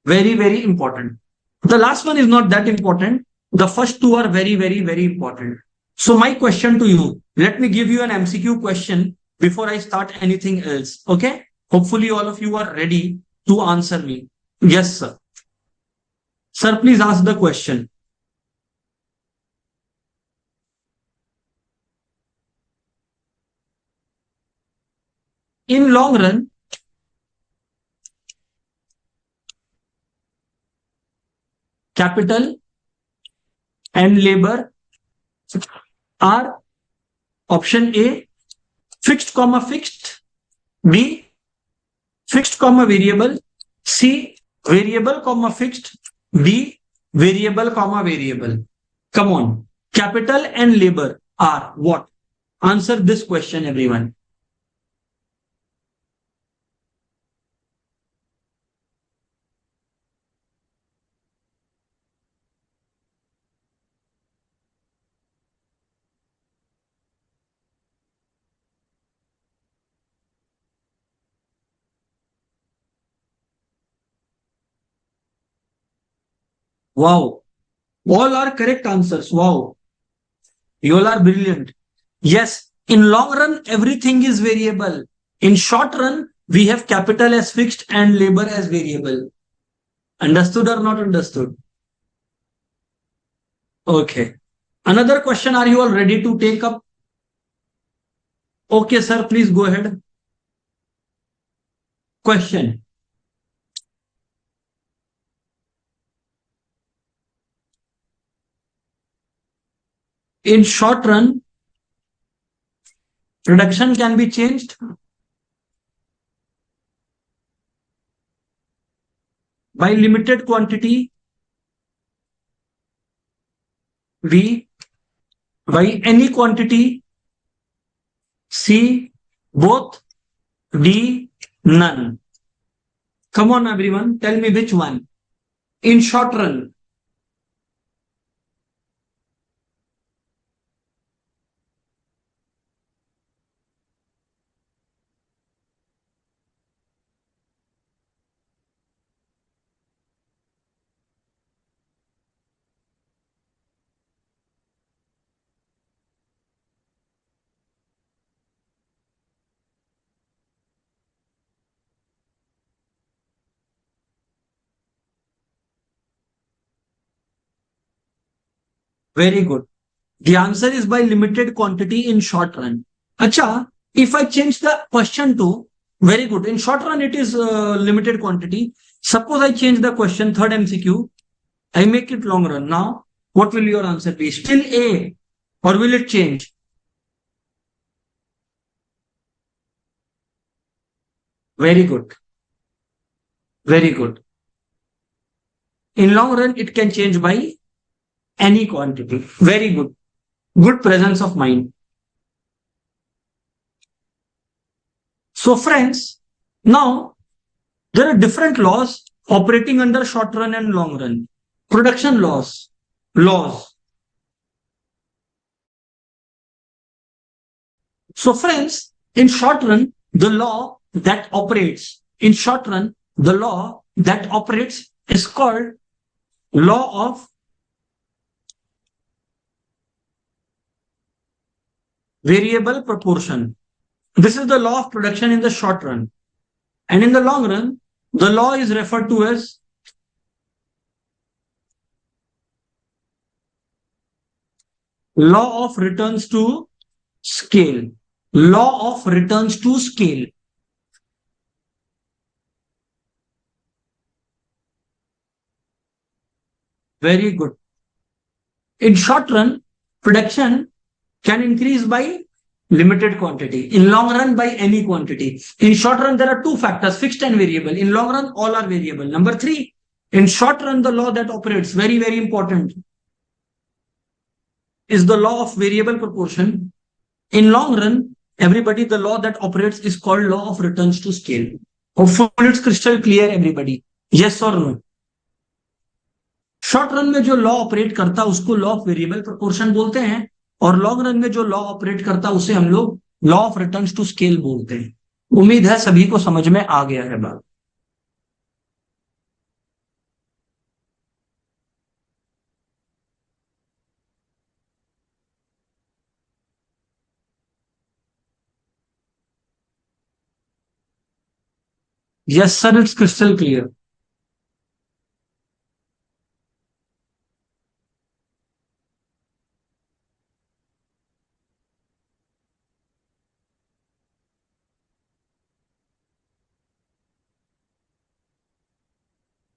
Very, very important. The last one is not that important. The first two are very, very, very important. So my question to you, let me give you an MCQ question before I start anything else. Okay? Hopefully all of you are ready to answer me. Yes, sir. Sir, please ask the question. In long run, capital and labor are option A, fixed comma fixed, B, fixed comma variable, C, variable comma fixed, D, variable comma variable. Come on. Capital and labor are what? Answer this question, everyone. Wow. All are correct answers. Wow. You all are brilliant. Yes, in long run, everything is variable. In short run, we have capital as fixed and labor as variable. Understood or not understood? Okay. Another question, are you all ready to take up? Okay, sir, please go ahead. Question. In short run, production can be changed by limited quantity, B, by any quantity, C, both, D, none. Come on, everyone, tell me which one. In short run, very good. The answer is by limited quantity in short run. Acha, if I change the question to Very good. In short run, it is limited quantity. Suppose I change the question, third MCQ, I make it long run. Now, what will your answer be? Still A, or will it change? Very good. Very good. In long run, it can change by any quantity. Very good. Good presence of mind. So friends, now there are different laws operating under short run and long run. Production laws. So friends, in short run, the law that operates, in short run, the law that operates is called law of variable proportion. This is the law of production in the short run. And in the long run, the law is referred to as law of returns to scale. Law of returns to scale. Very good. In short run, production can increase by limited quantity. In long run, by any quantity. In short run, there are two factors, fixed and variable. In long run, all are variable. Number three, in short run, the law that operates, very, very important, is the law of variable proportion. In long run, everybody, the law that operates is called law of returns to scale. Hopefully it's crystal clear, everybody. Yes or no? Short run में जो law operate करता है उसको law of variable proportion बोलते हैं, और long run में जो लॉ ऑपरेट करता है उसे हम लोग law of returns to scale बोलते हैं. उम्मीद है सभी को समझ में आ गया है बात. Yes sir, it's crystal clear.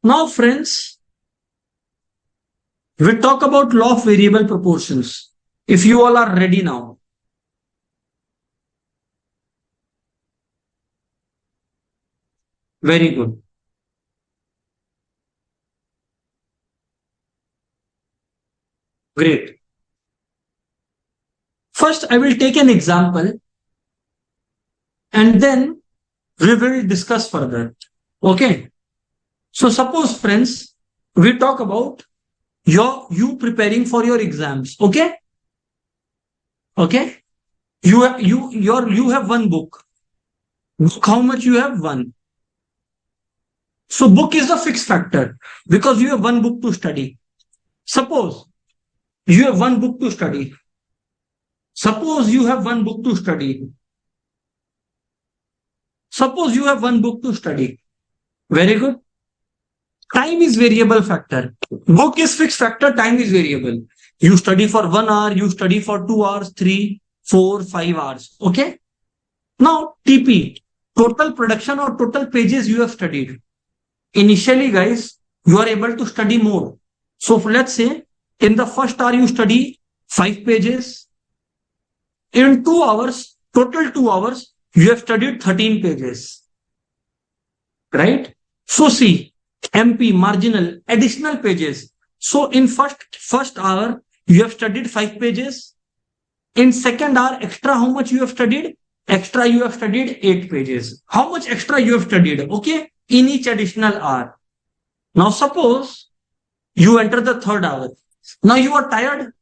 Now, friends, we talk about law of variable proportions. If you all are ready now. Very good. Great. First, I will take an example and then we will discuss further. Okay. So suppose, friends, we talk about you preparing for your exams. Okay. Okay. You have one book. Book, how much you have? One. So book is a fixed factor because you have one book to study. Suppose you have one book to study. Suppose you have one book to study. Suppose you have one book to study. Very good. Time is variable factor. Book is fixed factor, time is variable. You study for 1 hour, you study for 2 hours, 3, 4, 5 hours. Okay. Now TP, total production or total pages you have studied. Initially, guys, you are able to study more. So let's say in the first hour you study 5 pages. In 2 hours, total 2 hours, you have studied 13 pages. Right? So see, MP, marginal, additional pages. So in first hour, you have studied 5 pages. In second hour, extra, how much you have studied? Extra, you have studied 8 pages. How much extra you have studied? Okay. In each additional hour. Now suppose you enter the third hour. Now you are tired.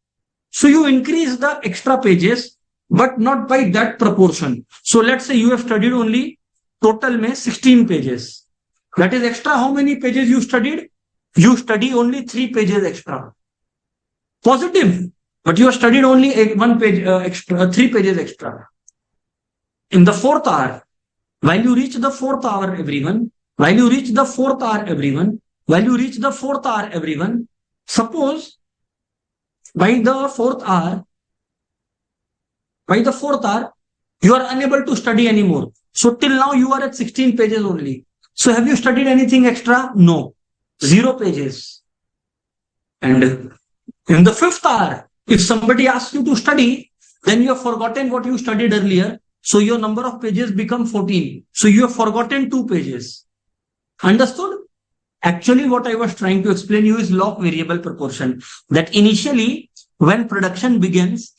So you increase the extra pages, but not by that proportion. So let's say you have studied only total mein 16 pages. That is extra. How many pages you studied? You study only 3 pages extra. Positive. But you have studied only 1 page extra, 3 pages extra. In the fourth hour, while you reach the fourth hour, everyone, suppose by the fourth hour, you are unable to study anymore. So till now you are at 16 pages only. So have you studied anything extra? No. 0 pages. And in the fifth hour, if somebody asks you to study, then you have forgotten what you studied earlier. So your number of pages become 14. So you have forgotten 2 pages. Understood? Actually, what I was trying to explain you is law of variable proportion. That initially, when production begins,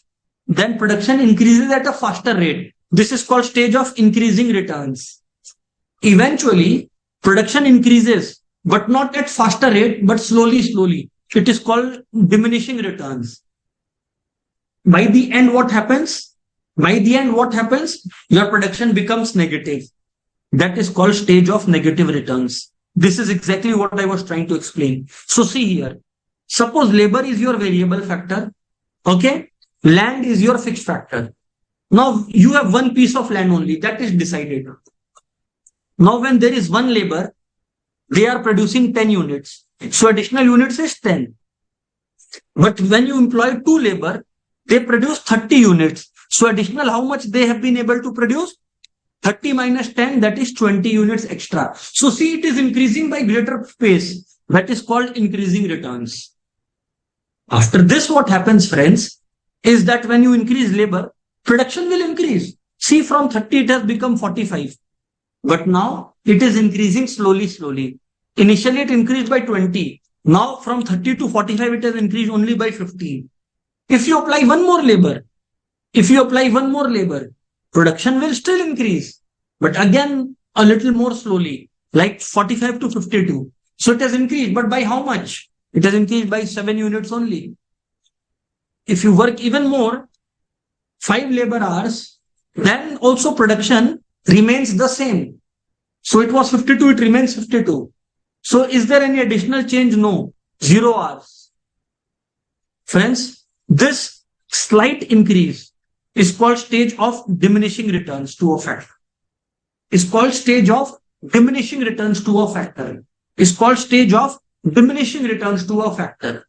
then production increases at a faster rate. This is called stage of increasing returns. Eventually, production increases, but not at faster rate, but slowly. It is called diminishing returns. By the end, what happens? Your production becomes negative. That is called stage of negative returns. This is exactly what I was trying to explain. So see here. Suppose labor is your variable factor. Okay. Land is your fixed factor. Now you have one piece of land only. That is decided. Now when there is one labor, they are producing 10 units. So additional units is 10. But when you employ 2 labor, they produce 30 units. So additional how much they have been able to produce? 30 minus 10, that is 20 units extra. So see, it is increasing by greater pace. That is called increasing returns. After this, what happens, friends, is that when you increase labor, production will increase. See, from 30, it has become 45. But now it is increasing slowly. Initially, it increased by 20. Now from 30 to 45, it has increased only by 15. If you apply one more labor, production will still increase, but again, a little more slowly, like 45 to 52. So it has increased, but by how much? It has increased by 7 units only. If you work even more, 5 labor hours, then also production remains the same. So it was 52, it remains 52. So is there any additional change? No. 0 hours. Friends, this slight increase is called stage of diminishing returns to a factor. It's called stage of diminishing returns to a factor. It's called stage of diminishing returns to a factor.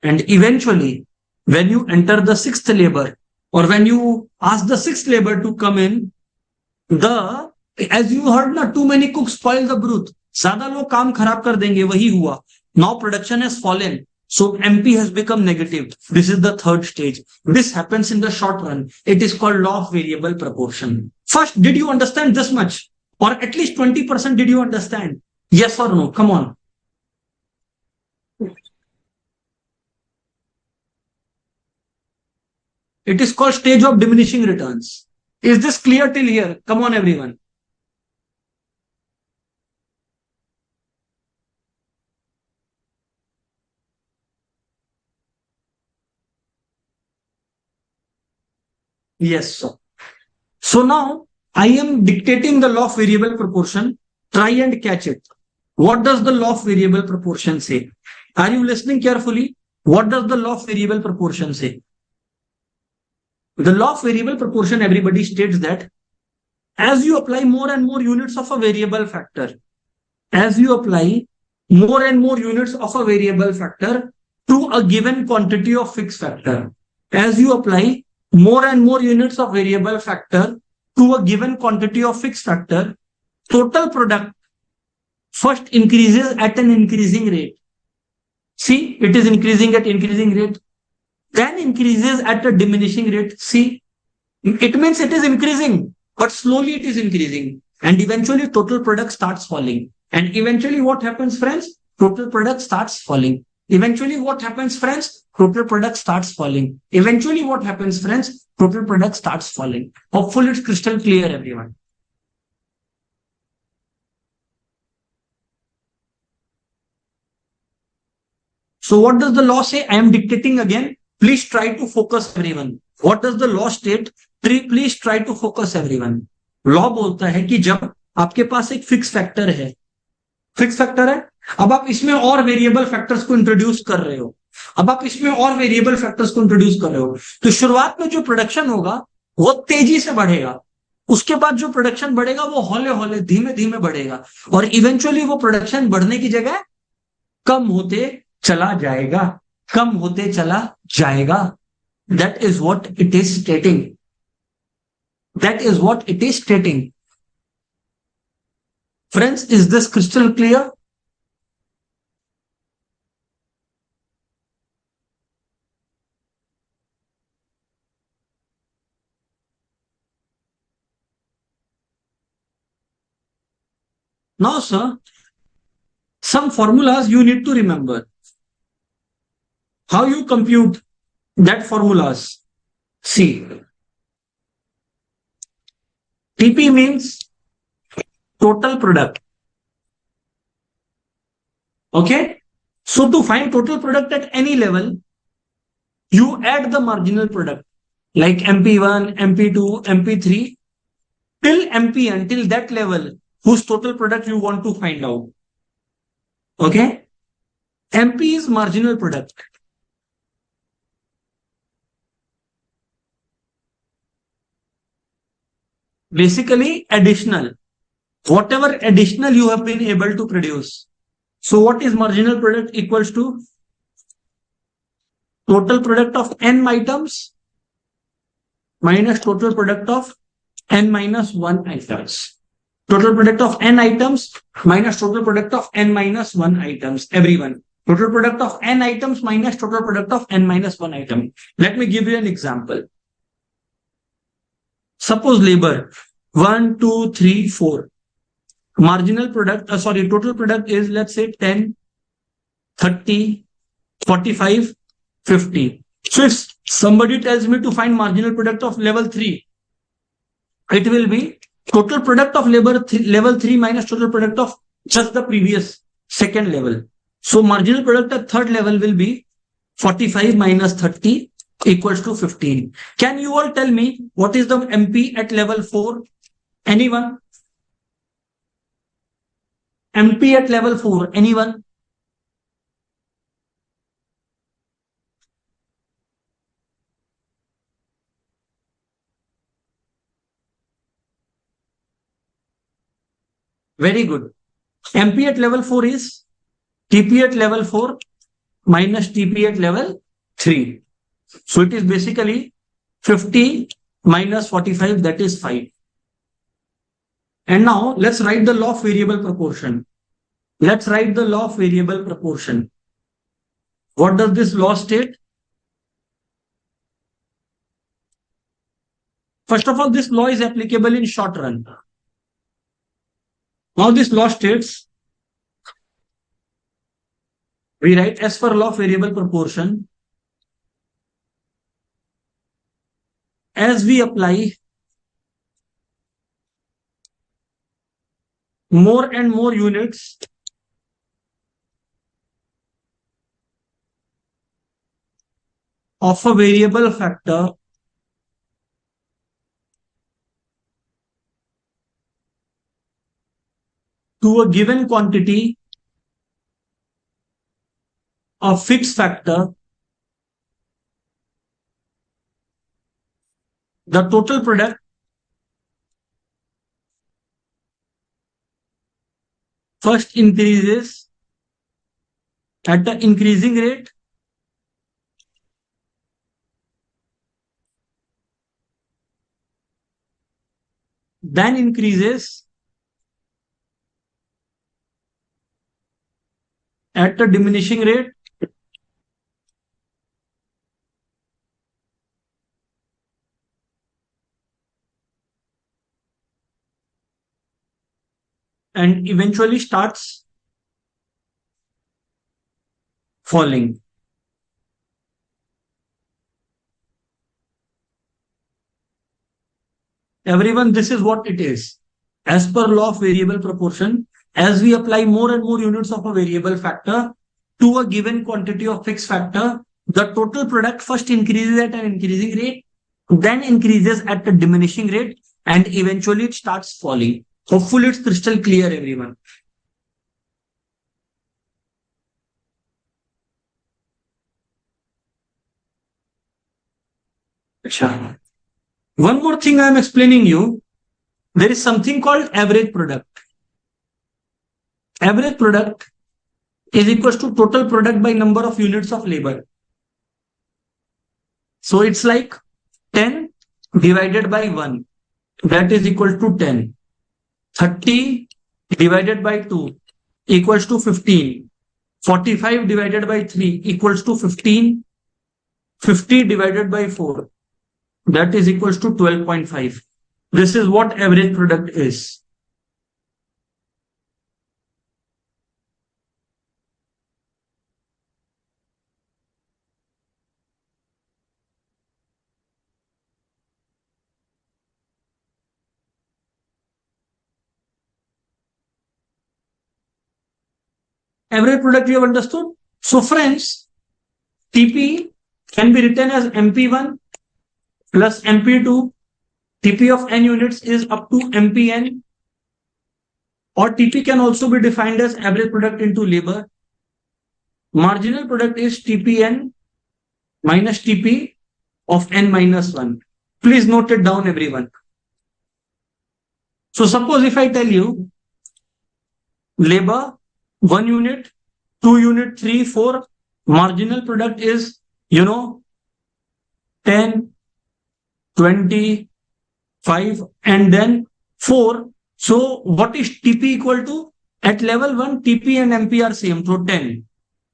And eventually, when you enter the 6th labor, or when you ask the 6th labor to come in, as you heard, na, too many cooks spoil the broth. Zyada log kaam kharab kar denge, wahi hua. Now production has fallen. So MP has become negative. This is the 3rd stage. This happens in the short run. It is called law of variable proportion. First, did you understand this much? Or at least 20% did you understand? Yes or no? Come on. It is called stage of diminishing returns. Is this clear till here? Come on, everyone. Yes, sir. So now I am dictating the law of variable proportion. Try and catch it. What does the law of variable proportion say? Are you listening carefully? What does the law of variable proportion say? The law of variable proportion, everybody, states that as you apply more and more units of a variable factor, to a given quantity of fixed factor, as you apply more and more units of variable factor to a given quantity of fixed factor, total product first increases at an increasing rate. See, it is increasing at increasing rate, then increases at a diminishing rate. See, it means it is increasing, but slowly it is increasing. And eventually total product starts falling. And eventually what happens, friends? Total product starts falling. Eventually what happens, friends? Total product starts falling. Eventually what happens, friends? Total product starts falling. Hopefully it's crystal clear, everyone. So what does the law say? I am dictating again. Please try to focus, everyone. What does the law state? Please try to focus, everyone. Law बोलता है कि जब आपके पास एक fix factor है, अब आप इसमें और वेरिएबल फैक्टर्स को इंट्रोड्यूस कर रहे हो, तो शुरुआत में जो प्रोडक्शन होगा वो तेजी से बढ़ेगा, उसके बाद जो प्रोडक्शन बढ़ेगा वो हौले हौले धीमे धीमे बढ़ेगा, और इवेंचुअली वो प्रोडक्शन बढ़ने की जगह कम होते चला जाएगा. That is what it is stating. That is what it is stating. Friends, is this crystal clear? Now, sir, some formulas you need to remember. How you compute that formulas? See, TP means total product. Okay. So to find total product at any level, you add the marginal product like MP1, MP2, MP3 till MP until that level whose total product you want to find out. Okay. MP is marginal product. Basically additional. Whatever additional you have been able to produce. So what is marginal product equals to? Total product of n items minus total product of n minus 1 items. Total product of n items minus total product of n minus 1 items. Everyone. Total product of n items minus total product of n minus 1 item. Let me give you an example. Suppose labor 1, 2, 3, 4. Marginal product, total product is, let's say 10, 30, 45, 50. So if somebody tells me to find marginal product of level 3, it will be total product of level 3 minus total product of just the previous second level. So marginal product at third level will be 45 minus 30 equals to 15. Can you all tell me what is the MP at level 4? Anyone? MP at level 4. Anyone? Very good. MP at level 4 is TP at level 4 minus TP at level 3. So it is basically 50 minus 45, that is 5. And now let's write the law of variable proportion. Let's write the law of variable proportion. What does this law state? First of all, this law is applicable in short run. Now this law states, we write as per law of variable proportion, as we apply more and more units of a variable factor to a given quantity of fixed factor, the total product first increases at the increasing rate, then increases at the diminishing rate, and eventually starts falling. Everyone, this is what it is. As per law of variable proportion, as we apply more and more units of a variable factor to a given quantity of fixed factor, the total product first increases at an increasing rate, then increases at a diminishing rate, and eventually it starts falling. Hopefully it's crystal clear, everyone. One more thing I am explaining you. There is something called average product. Average product is equals to total product by number of units of labor. So it's like 10 divided by 1. that is equal to 10. 30 divided by 2 equals to 15. 45 divided by 3 equals to 15. 50 divided by 4, that is equals to 12.5. This is what average product is. Average product you have understood? So friends, TP can be written as MP1 plus MP2. TP of n units is up to MPN, or TP can also be defined as average product into labor. Marginal product is TPN minus TP of n minus 1. Please note it down, everyone. So suppose if I tell you labor 1 unit, 2 unit, 3, 4, marginal product is, 10, 20, 5, and then 4. So what is TP equal to? At level 1, TP and MP are same, so 10.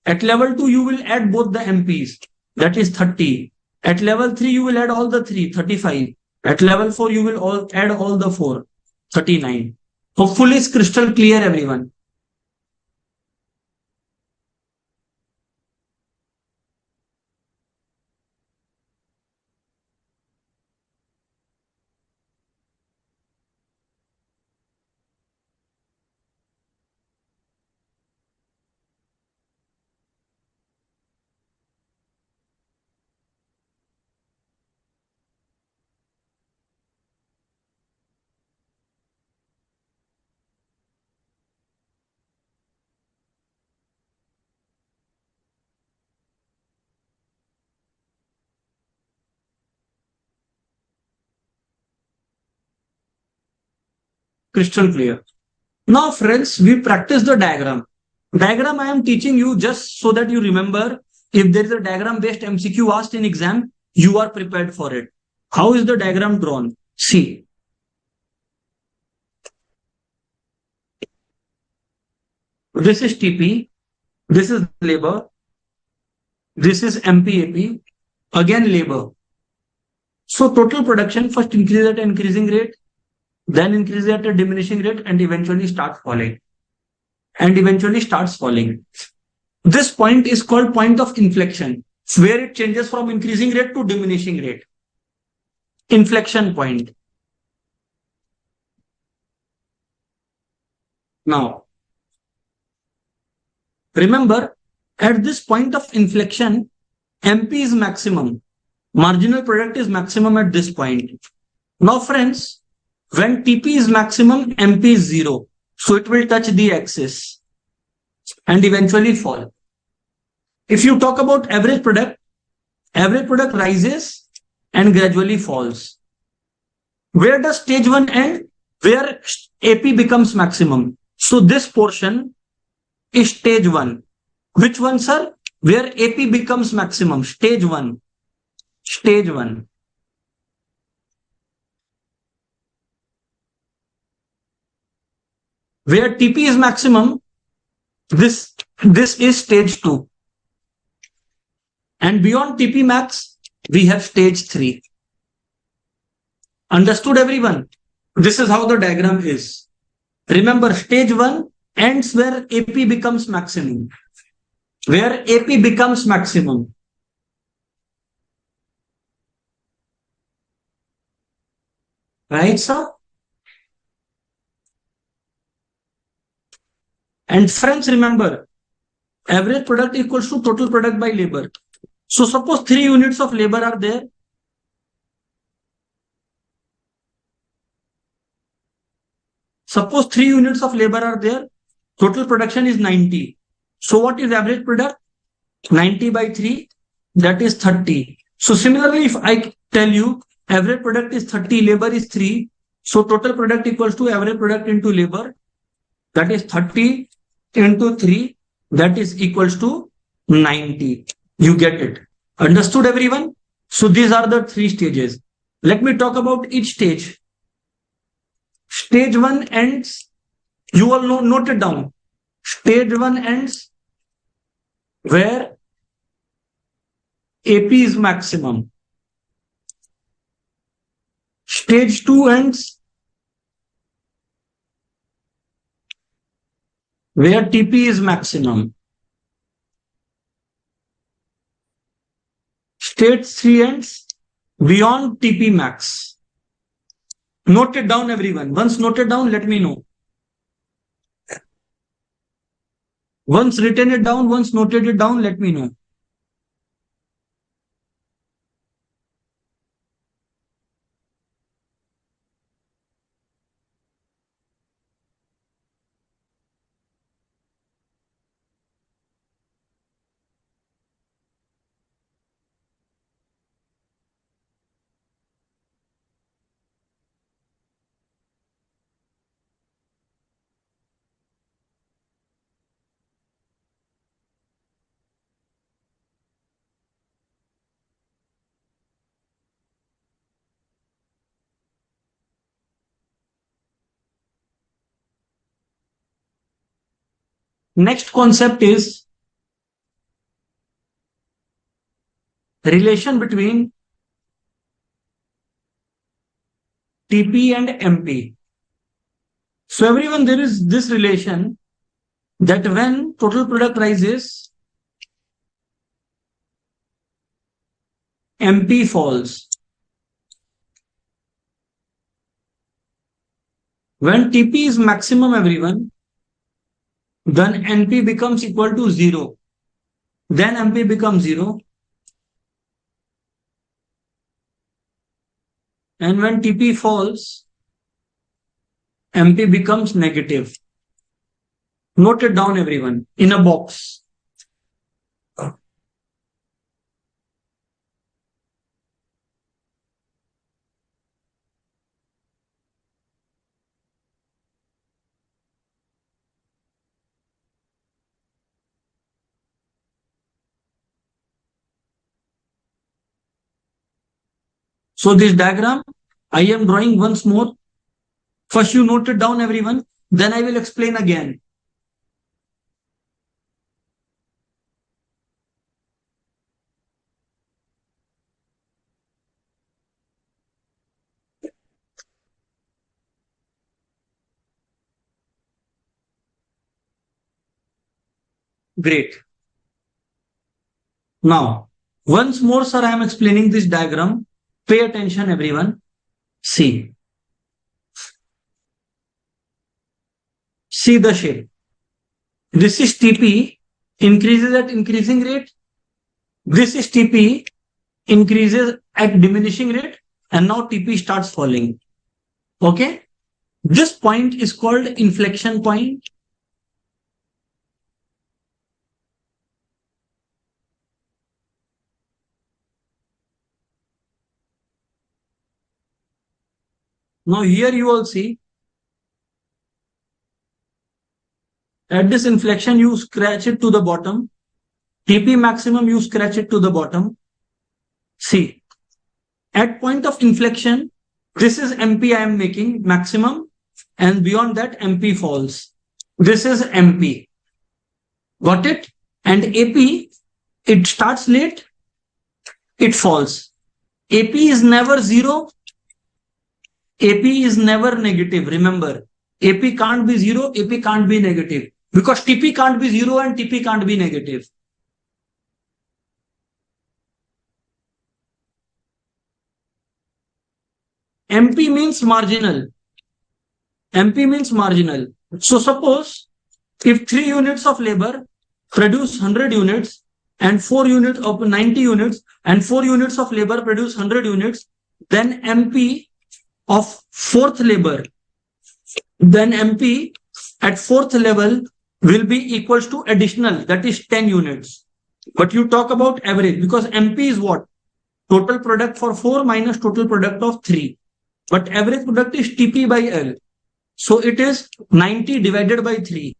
At level 2, you will add both the MPs, that is 30. At level 3, you will add all the 3, 35. At level 4, you will add all the 4, 39. Hopefully it's crystal clear, everyone. Crystal clear. Now, friends, we practice the diagram. Diagram I am teaching you just so that you remember. If there is a diagram based MCQ asked in exam, you are prepared for it. How is the diagram drawn? See. This is TP. This is labor. This is MPAP. Again, labor. So total production first increases at an increasing rate, then increases at a diminishing rate, and eventually starts falling. This point is called point of inflection, where it changes from increasing rate to diminishing rate. Inflection point. Now, remember, at this point of inflection, MP is maximum. Marginal product is maximum at this point. Now, friends, when TP is maximum, MP is 0. So it will touch the axis and eventually fall. If you talk about average product rises and gradually falls. Where does stage 1 end? Where AP becomes maximum. So this portion is stage 1. Which one, sir? Where AP becomes maximum. Stage 1. Stage 1. Where TP is maximum, this is stage 2. And beyond TP max, we have stage 3. Understood, everyone? This is how the diagram is. Remember, stage 1 ends where AP becomes maximum. Where AP becomes maximum. Right, sir? And friends, remember, average product equals to total product by labor. So suppose 3 units of labor are there. Suppose 3 units of labor are there. Total production is 90. So what is average product? 90 by 3, that is 30. So similarly, if I tell you average product is 30, labor is 3. So total product equals to average product into labor. That is 30 into 3. That is equals to 90. You get it. Understood, everyone? So these are the 3 stages. Let me talk about each stage. Stage 1 ends, you all know, note it down. Stage 1 ends where AP is maximum. Stage 2 ends where TP is maximum. Stage 3 ends beyond TP max. Note it down, everyone. Once noted down, let me know. Once written it down, once noted it down, let me know. Next concept is relation between TP and MP. So everyone, there is this relation that when total product rises, MP falls. When TP is maximum, everyone, then NP becomes equal to 0. Then MP becomes 0. And when TP falls, MP becomes negative. Note it down, everyone, in a box. So this diagram, I am drawing once more. First you note it down, everyone. Then I will explain again. Great. Now, once more, sir, I am explaining this diagram. Pay attention, everyone. See. See the shape. This is TP, increases at increasing rate. This is TP, increases at diminishing rate. And now TP starts falling. Okay. This point is called inflection point. Now here you all see, at this inflection you scratch it to the bottom. TP maximum you scratch it to the bottom. See, at point of inflection, this is MP I am making maximum, and beyond that MP falls. This is MP. Got it? And AP, it starts late, it falls. AP is never 0. AP is never negative. Remember, AP can't be 0, AP can't be negative. Because TP can't be 0 and TP can't be negative. MP means marginal. MP means marginal. So suppose if 3 units of labor produce 100 units and 4 units of 90 units and 4 units of labor produce 100 units, then MP of fourth labor, then MP at fourth level will be equals to additional, that is 10 units. But you talk about average because MP is what? Total product for 4 minus total product of 3. But average product is TP by L. So it is 90 divided by 3.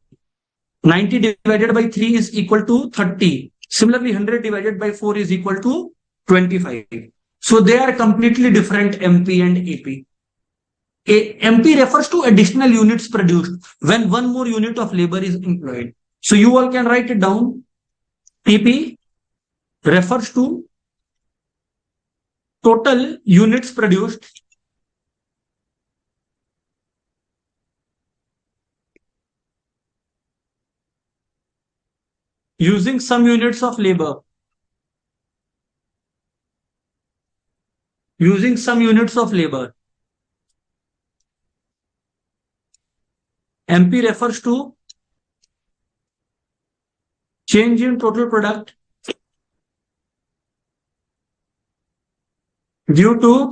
90 divided by 3 is equal to 30. Similarly, 100 divided by 4 is equal to 25. So they are completely different, MP and AP. MP refers to additional units produced when one more unit of labor is employed. So you all can write it down. AP refers to total units produced using some units of labor. Using some units of labor. MP refers to change in total product due to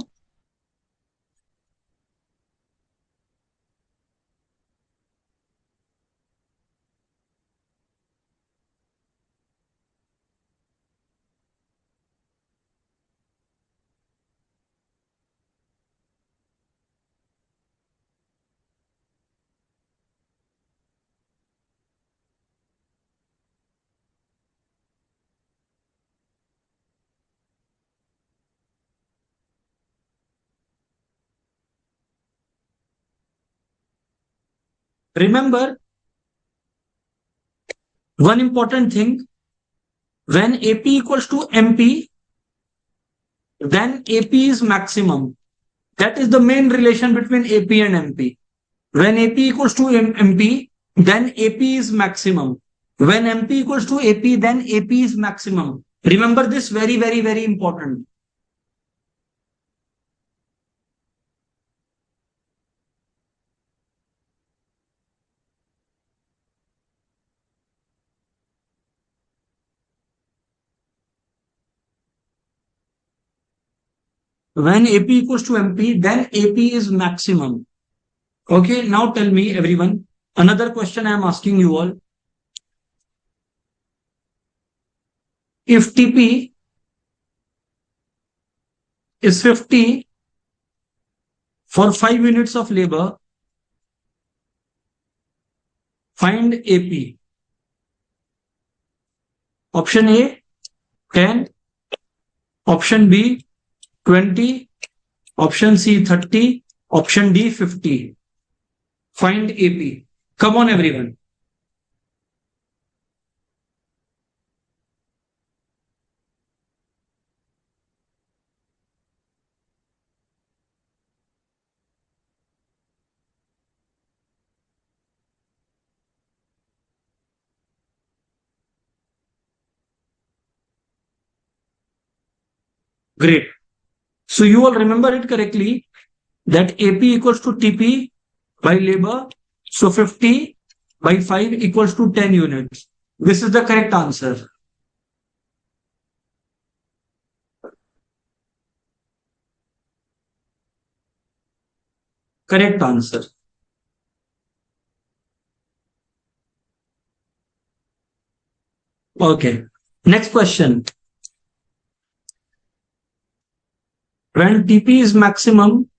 remember one important thing, when AP equals to MP, then AP is maximum. That is the main relation between AP and MP. When AP equals to MP, then AP is maximum. When MP equals to AP, then AP is maximum. Remember this, very, very, very important. When AP equals to MP, then AP is maximum. Okay, now tell me everyone, another question I am asking you all. If TP is 50 for 5 units of labor, find AP. Option A, 10. Option B, 20. Option C, 30. Option D, 50. Find AP. Come on, everyone. Great. So you all remember it correctly that AP equals to TP by labor. So 50 by 5 equals to 10 units. This is the correct answer. Correct answer. Okay. Next question. When TP is maximum,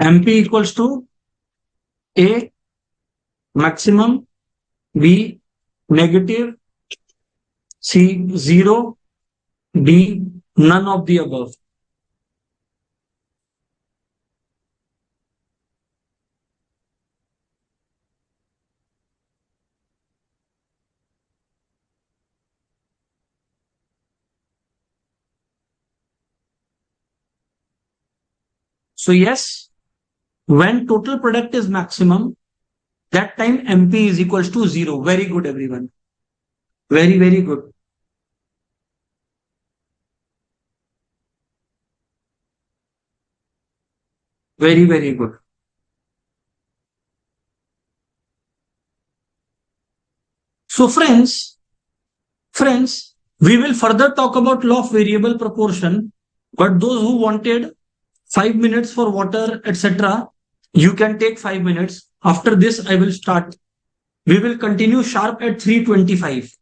MP equals to A, maximum, B, negative, C, 0, D, none of the above. So yes, when total product is maximum, that time MP is equals to 0. Very good, everyone. Very, very good. Very, very good. So friends, we will further talk about law of variable proportion, but those who wanted 5 minutes for water, etc., you can take 5 minutes. After this, I will start. We will continue sharp at 3:25.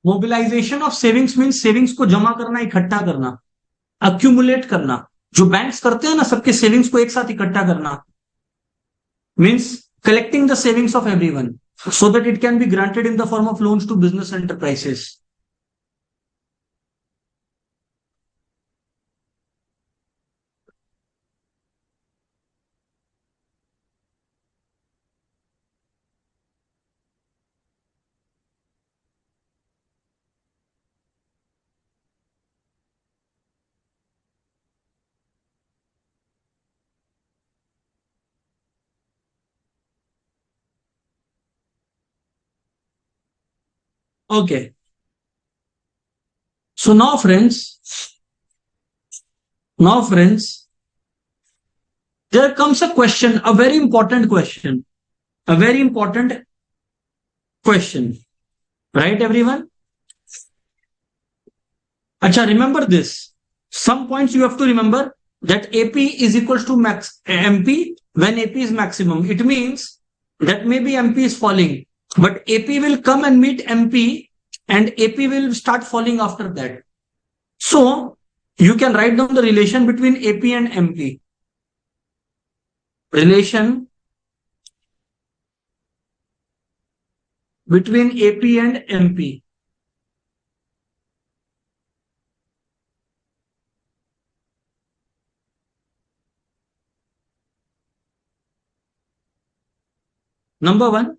Mobilisation of savings means savings को जमा करना, इकट्ठा करना, accumulate करना। जो banks करते हैं ना, सबके सेविंग्स को एक साथ इकट्ठा करना, means collecting the savings of everyone so that it can be granted in the form of loans to business enterprises. Okay. So now friends, there comes a question, a very important question, a very important question, right, everyone? Acha, remember this. Some points you have to remember that AP is equals to max MP when AP is maximum. It means that maybe MP is falling, but AP will come and meet MP and AP will start falling after that. So you can write down the relation between AP and MP. Relation between AP and MP. Number one,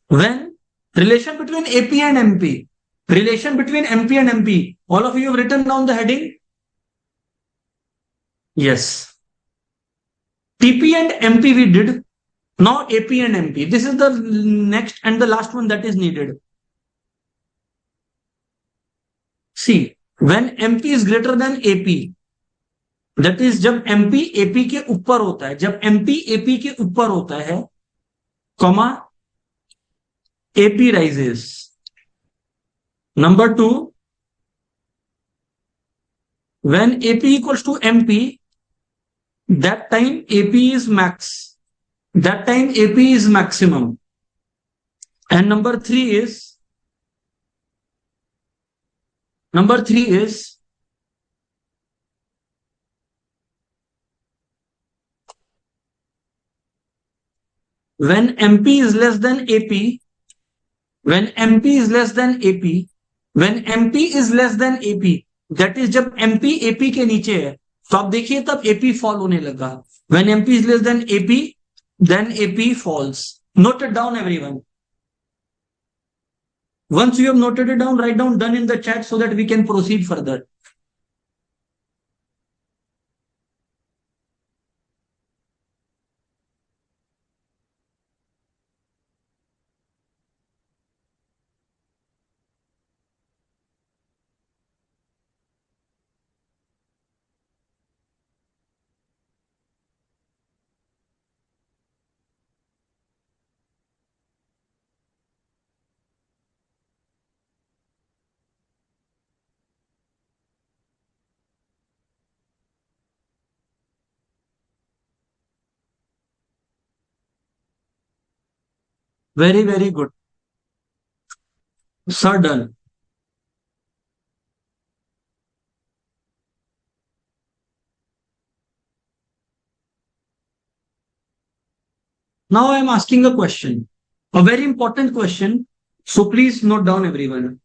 when relation between AP and MP, relation between MP and MP, all of you have written down the heading? Yes. TP and MP we did. Now AP and MP. This is the next and the last one that is needed. See, when MP is greater than AP, that is जब MP AP के ऊपर होता है, जब MP AP के ऊपर होता है, comma AP rises. Number two, when AP equals to MP, that time AP is max. That time AP is maximum. And number three is when MP is less than AP, when MP is less than AP, when MP is less than AP, that is जब MP AP के नीचे है, तो आप देखिए तब AP fall होने लगा. When MP is less than AP, then AP falls. Note it down, everyone. Once you have noted it down, write down done in the chat so that we can proceed further. Very, very good. Sir, done. Now I am asking a question, a very important question. So please note down, everyone.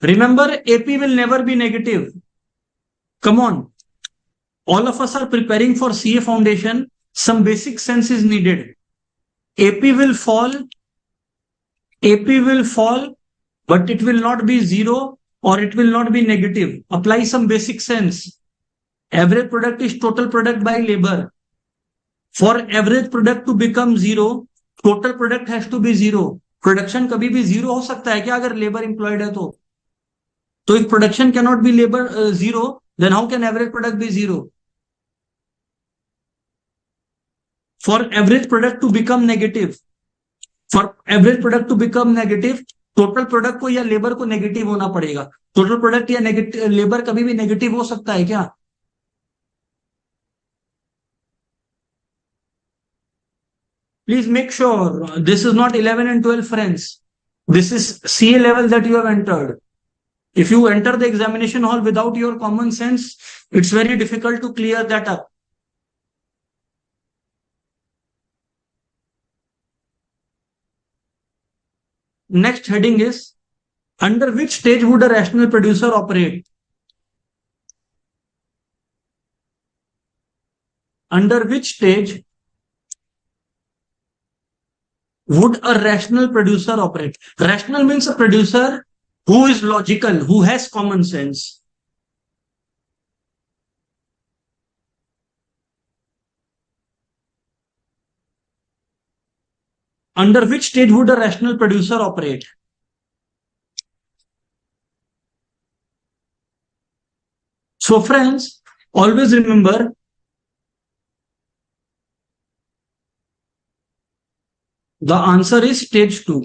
Remember, AP will never be negative. Come on. All of us are preparing for CA foundation. Some basic sense is needed. AP will fall, but it will not be zero or it will not be negative. Apply some basic sense. Average product is total product by labor. For average product to become zero, total product has to be zero. Production कभी भी zero हो सकता है क्या अगर labor employed है तो? So if production cannot be labor zero, then how can average product be zero? For average product to become negative, total product को या labor को negative होना पड़ेगा. Total product या labor कभी भी negative हो सकता है क्या? क्या? Please make sure this is not 11 and 12, friends. This is CA level that you have entered. If you enter the examination hall without your common sense, it's very difficult to clear that up. Next heading is, under which stage would a rational producer operate? Under which stage would a rational producer operate? Rational means a producer who is logical, who has common sense. Under which stage would a rational producer operate? So friends, always remember, the answer is stage 2.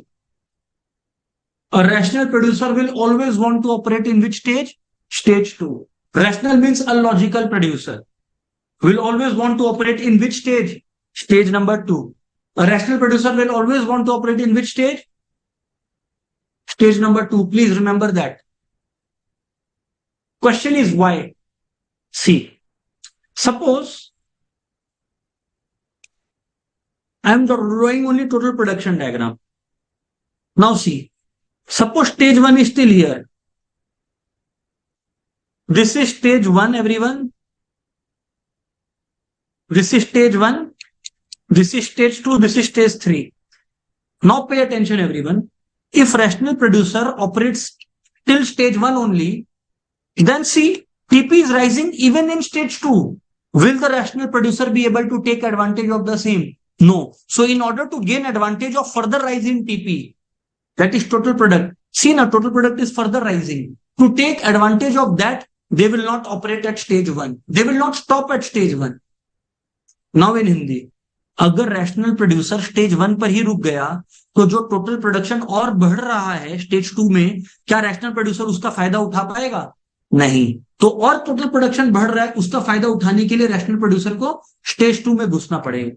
A rational producer will always want to operate in which stage? Stage 2. Rational means a logical producer will always want to operate in which stage? Stage number 2. A rational producer will always want to operate in which stage? Stage number 2. Please remember that. Question is why? See, suppose I am drawing only total production diagram. Now see, suppose stage 1 is still here. This is stage 1, everyone. This is stage 1. This is stage 2. This is stage 3. Now pay attention, everyone. If rational producer operates till stage 1 only, then see, TP is rising even in stage 2. Will the rational producer be able to take advantage of the same? No. So in order to gain advantage of further rise in TP, that is total product. See now, total product is further rising. To take advantage of that, they will not operate at stage 1. They will not stop at stage 1. Now in Hindi, अगर rational producer stage 1 पर ही रुक गया तो जो total production और बढ़ रहा है स्टेज 2 में, क्या रैशनल प्रोड्यूसर उसका फायदा उठा पाएगा? नहीं. तो और टोटल प्रोडक्शन बढ़ रहा है, उसका फायदा उठाने के लिए रैशनल प्रोड्यूसर को स्टेज 2 में घुसना पड़ेगा.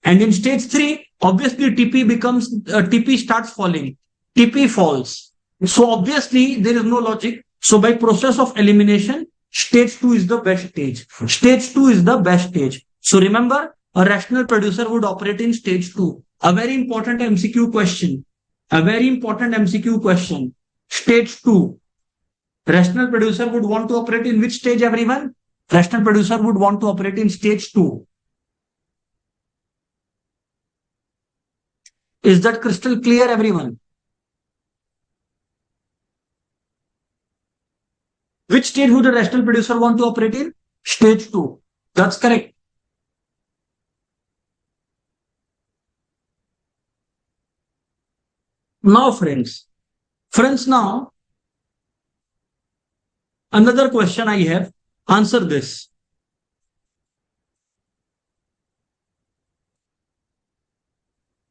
And in stage 3, obviously TP starts falling. TP falls. So obviously there is no logic. So by process of elimination, stage 2 is the best stage. Stage 2 is the best stage. So remember, a rational producer would operate in stage 2. A very important MCQ question. A very important MCQ question. Stage 2. Rational producer would want to operate in which stage, everyone? Rational producer would want to operate in stage 2. Is that crystal clear, everyone? Which stage would a rational producer want to operate in? Stage 2. That's correct. Now, friends, now, another question I have. Answer this.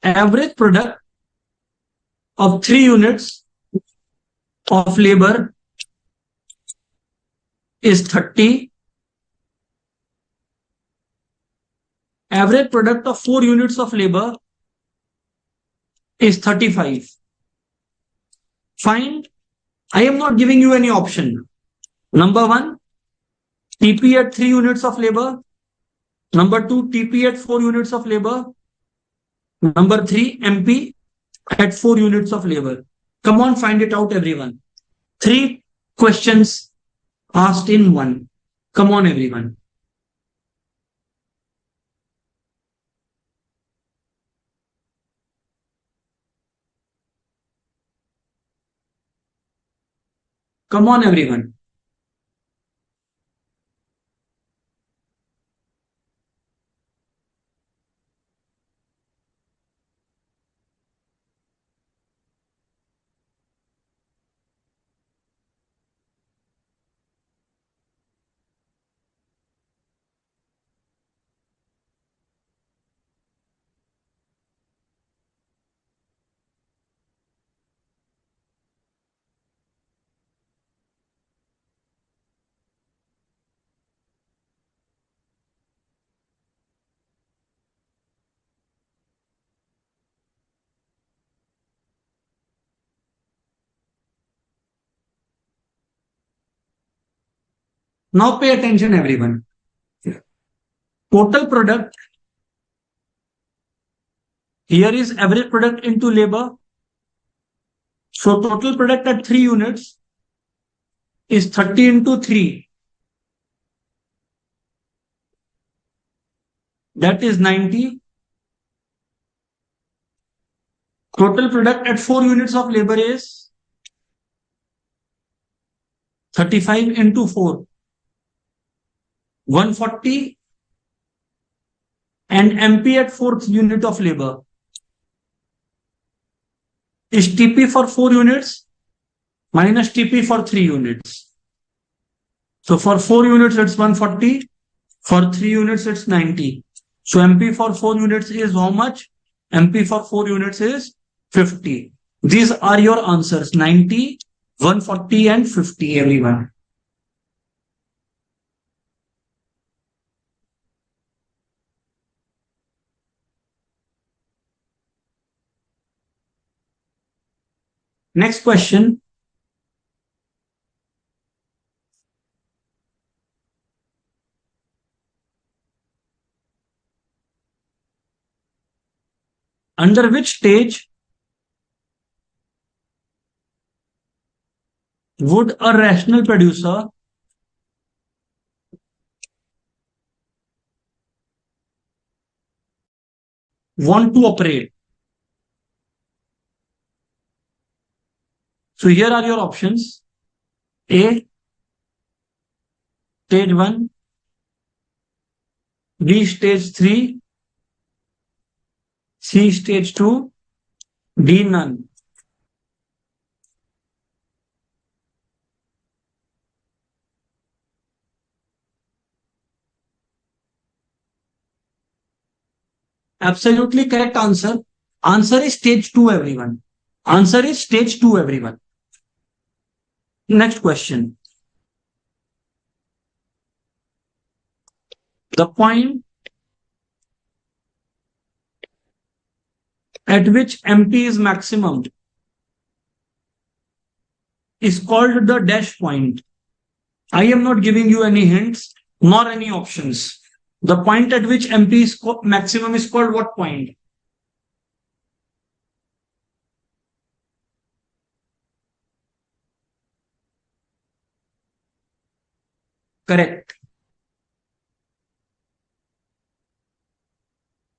Average product of 3 units of labor is 30. Average product of 4 units of labor is 35. Find. I am not giving you any option. Number 1, TP at 3 units of labor. Number 2, TP at 4 units of labor. Number 3, MP at 4 units of labor. Come on, find it out, everyone. 3 questions asked in 1. Come on, everyone. Come on, everyone. Now pay attention, everyone. Total product. Here is average product into labor. So total product at 3 units is 30 into 3. That is 90. Total product at 4 units of labor is 35 into 4. 140. And MP at 4th unit of labor is TP for 4 units minus TP for 3 units. So for 4 units, it's 140. For 3 units, it's 90. So MP for 4 units is how much? MP for 4 units is 50. These are your answers: 90, 140 and 50, everyone. Next question. Under which stage would a rational producer want to operate? So here are your options. A, stage 1, B, stage 3, C, stage 2, D, none. Absolutely correct answer. Answer is stage 2, everyone. Answer is stage 2, everyone. Next question. The point at which MP is maximum is called the dash point. I am not giving you any hints nor any options. The point at which MP is maximum is called what point? Correct.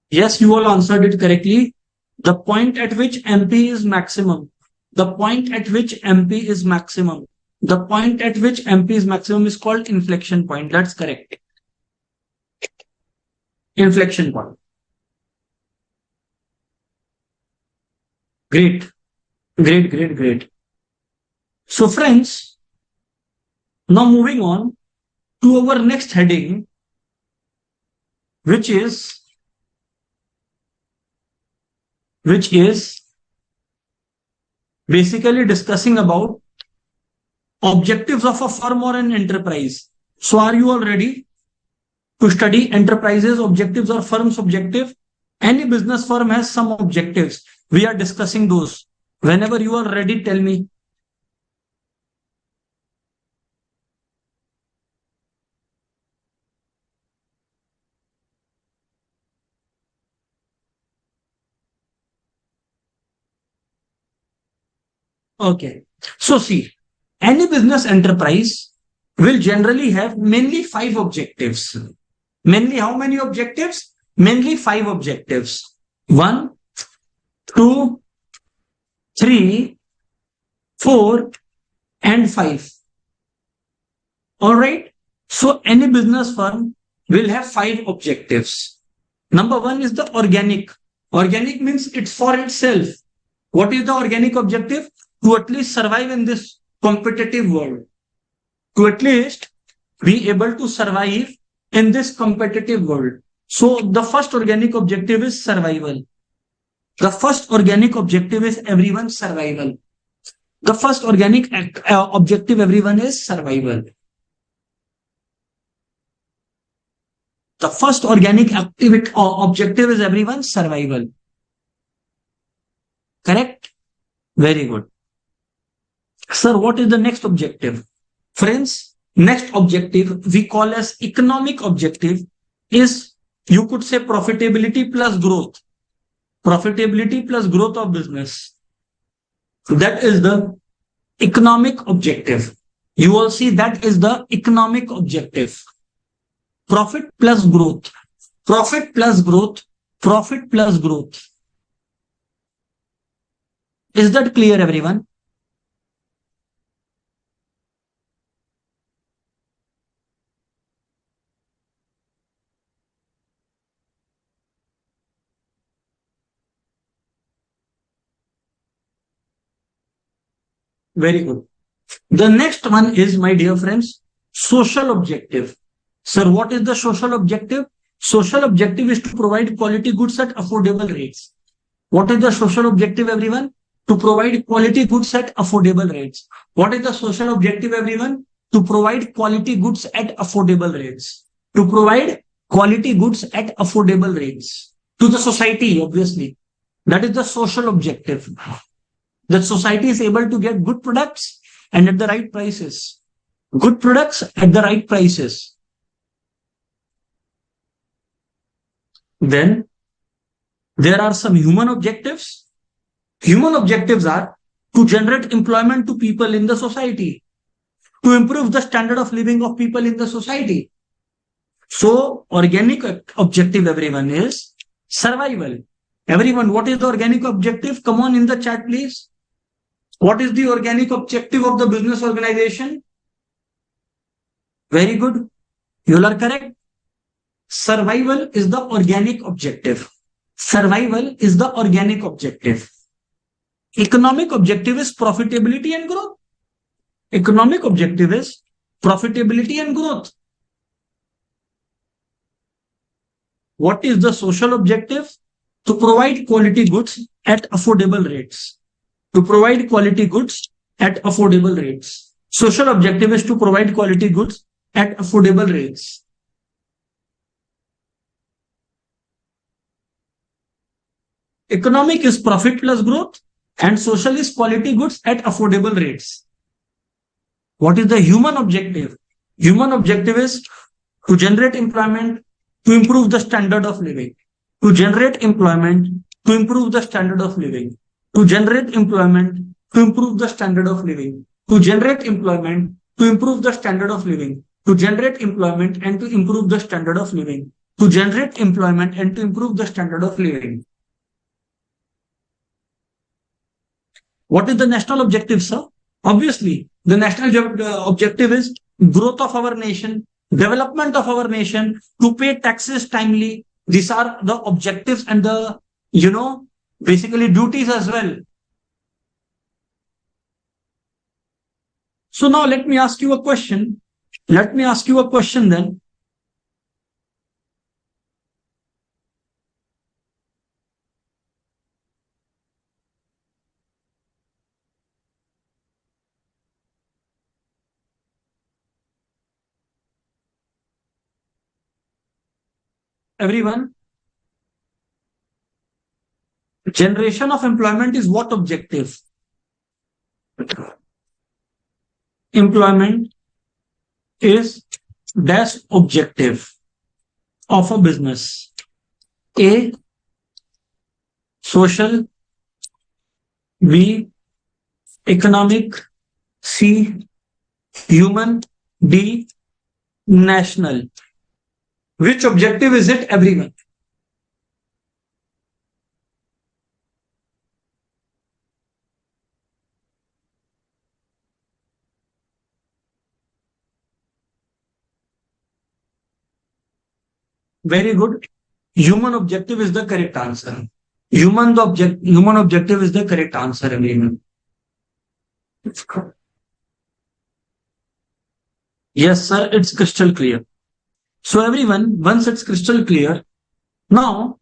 Yes, you all answered it correctly. The point at which MP is maximum. The point at which MP is maximum. The point at which MP is maximum is called inflection point. That's correct. Inflection point. Great. Great, great, great. So friends, now moving on to our next heading, which is basically discussing about objectives of a firm or an enterprise. So are you all ready to study enterprises objectives or firm's objective? Any business firm has some objectives. We are discussing those. Whenever you are ready, tell me. Okay. So see, any business enterprise will generally have mainly 5 objectives. Mainly how many objectives? Mainly 5 objectives. 1, 2, 3, 4, and 5. All right. So any business firm will have 5 objectives. Number 1 is the organic. Organic means it's for itself. What is the organic objective? To at least survive in this competitive world. To at least be able to survive in this competitive world. So the first organic objective is survival. The first organic objective is everyone's survival. The first organic objective, everyone, is survival. The first organic activity objective is everyone's survival. Correct? Very good. Sir, what is the next objective? Friends, Next objective we call as economic objective is, you could say, profitability plus growth. Profitability plus growth of business. That is the economic objective. You will see that is the economic objective. Profit plus growth. Profit plus growth. Profit plus growth. Is that clear, everyone? Very good. The next one is, my dear friends, social objective. Sir, what is the social objective? Social objective is to provide quality goods at affordable rates. What is the social objective, everyone? To provide quality goods at affordable rates. What is the social objective, everyone? To provide quality goods at affordable rates. To provide quality goods at affordable rates to the society, obviously. That is the social objective. That society is able to get good products and at the right prices. Good products at the right prices. Then there are some human objectives. Human objectives are to generate employment to people in the society, to improve the standard of living of people in the society. So, organic objective, everyone, is survival. Everyone, what is the organic objective? Come on in the chat, please. What is the organic objective of the business organization? Very good. You are correct. Survival is the organic objective. Survival is the organic objective. Economic objective is profitability and growth. Economic objective is profitability and growth. What is the social objective? To provide quality goods at affordable rates. To provide quality goods at affordable rates. Social objective is to provide quality goods at affordable rates. Economic is profit plus growth and social is quality goods at affordable rates. What is the human objective? Human objective is to generate employment, to improve the standard of living. To generate employment, to improve the standard of living. To generate employment, to improve the standard of living. To generate employment, to improve the standard of living. To generate employment and to improve the standard of living. To generate employment and to improve the standard of living. What is the national objective, sir? Obviously, the national objective is growth of our nation, development of our nation, to pay taxes timely. These are the objectives and the, basically duties as well. So now let me ask you a question. Let me ask you a question then. Everyone, generation of employment is what objective? Employment is dash objective of a business. A, social. B, economic. C, human. D, national. Which objective is it, everyone? Very good. Human objective is the correct answer. Human objective is the correct answer, everyone. Yes, sir, it's crystal clear. So everyone, once it's crystal clear, now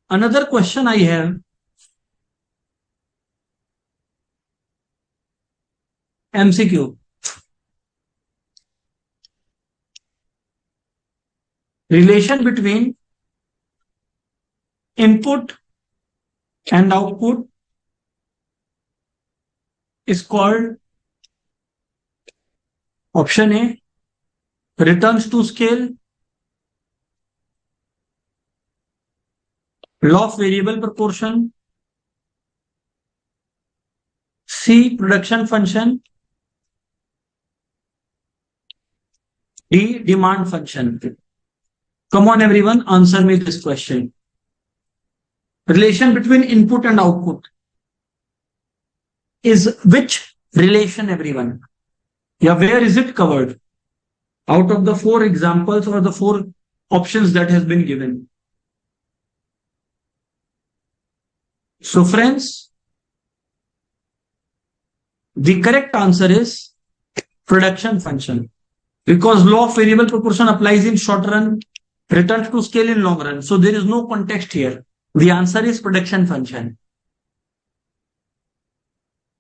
another question I have. MCQ. Relation between input and output is called option A, returns to scale, law of variable proportion, C, production function, D, demand function. Come on, everyone, answer me this question. Relation between input and output is which relation, everyone? Yeah, where is it covered? Out of the four examples or the four options that has been given. So friends, the correct answer is production function, because law of variable proportion applies in short run, returns to scale in long run. So there is no context here. The answer is production function.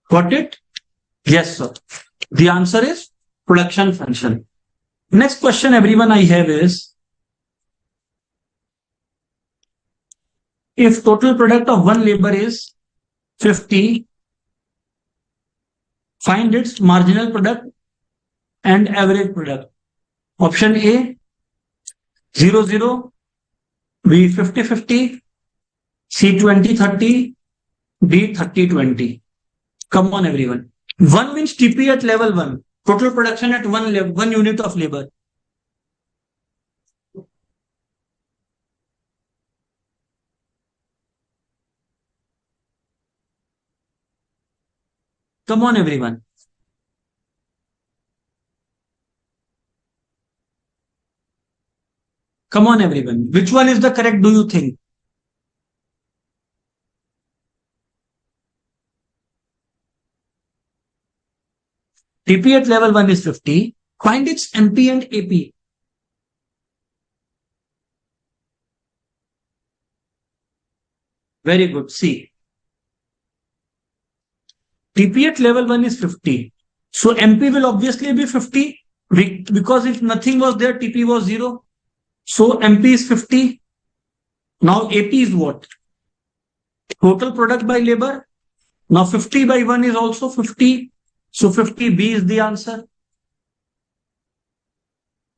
Got it? Yes, sir. The answer is production function. Next question, everyone, I have is, if total product of one labor is 50, find its marginal product and average product. Option A, 0, 0, B, 50, 50, C, 20, 30, D, 30, 20. Come on, everyone. 1 means TP at level 1. Total production at one unit of labor. Come on, everyone. Come on, everyone. Which one is the correct, do you think? TP at level 1 is 50. Find its MP and AP. Very good. C. TP at level 1 is 50. So MP will obviously be 50 because if nothing was there, TP was 0. So MP is 50. Now AP is what? Total product by labor. Now 50 by 1 is also 50. So 50B is the answer.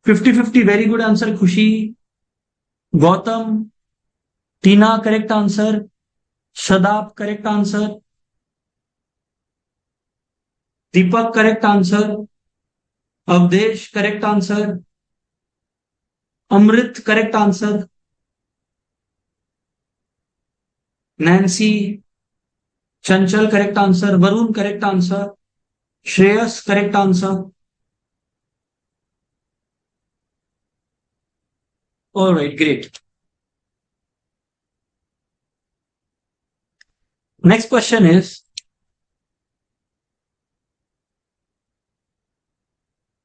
50-50, very good answer. Khushi, Gautam, Tina, correct answer. Shadab, correct answer. Deepak, correct answer. Avdesh, correct answer. Amrit, correct answer. Nancy, Chanchal, correct answer. Varun, correct answer. Shreyas, correct answer. All right, great. Next question is,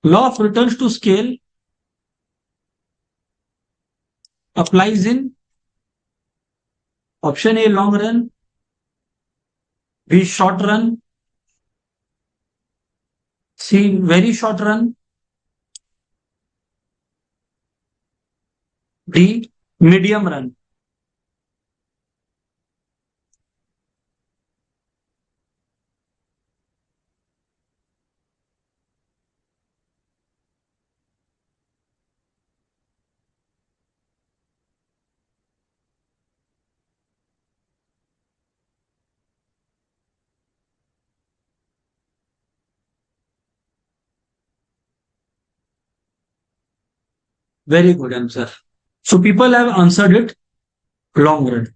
law of returns to scale applies in option A, long run, B, short run, C, very short run, D, medium run. Very good answer. So people have answered it long run.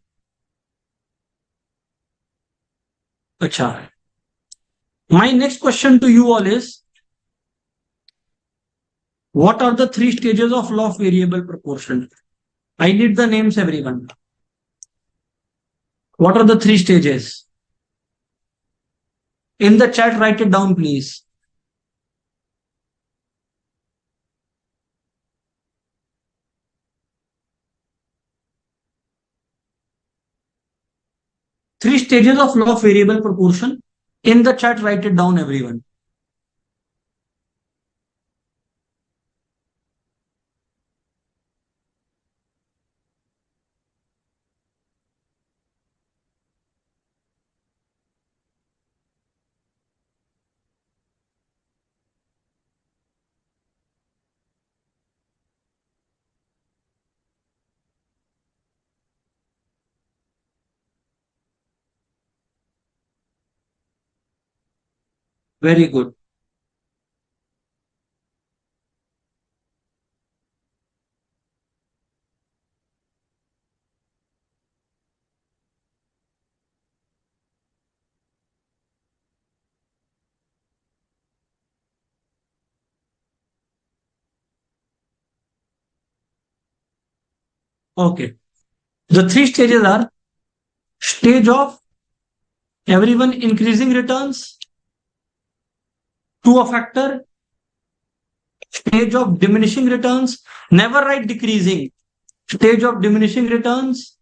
Acha. My next question to you all is, what are the three stages of law of variable proportion? I need the names, everyone. What are the three stages? In the chat, write it down, please. Three stages of law of variable proportion. In the chat, write it down, everyone. Very good. Okay. The three stages are stage of everyone increasing returns to a factor, stage of diminishing returns, never write decreasing, stage of diminishing returns,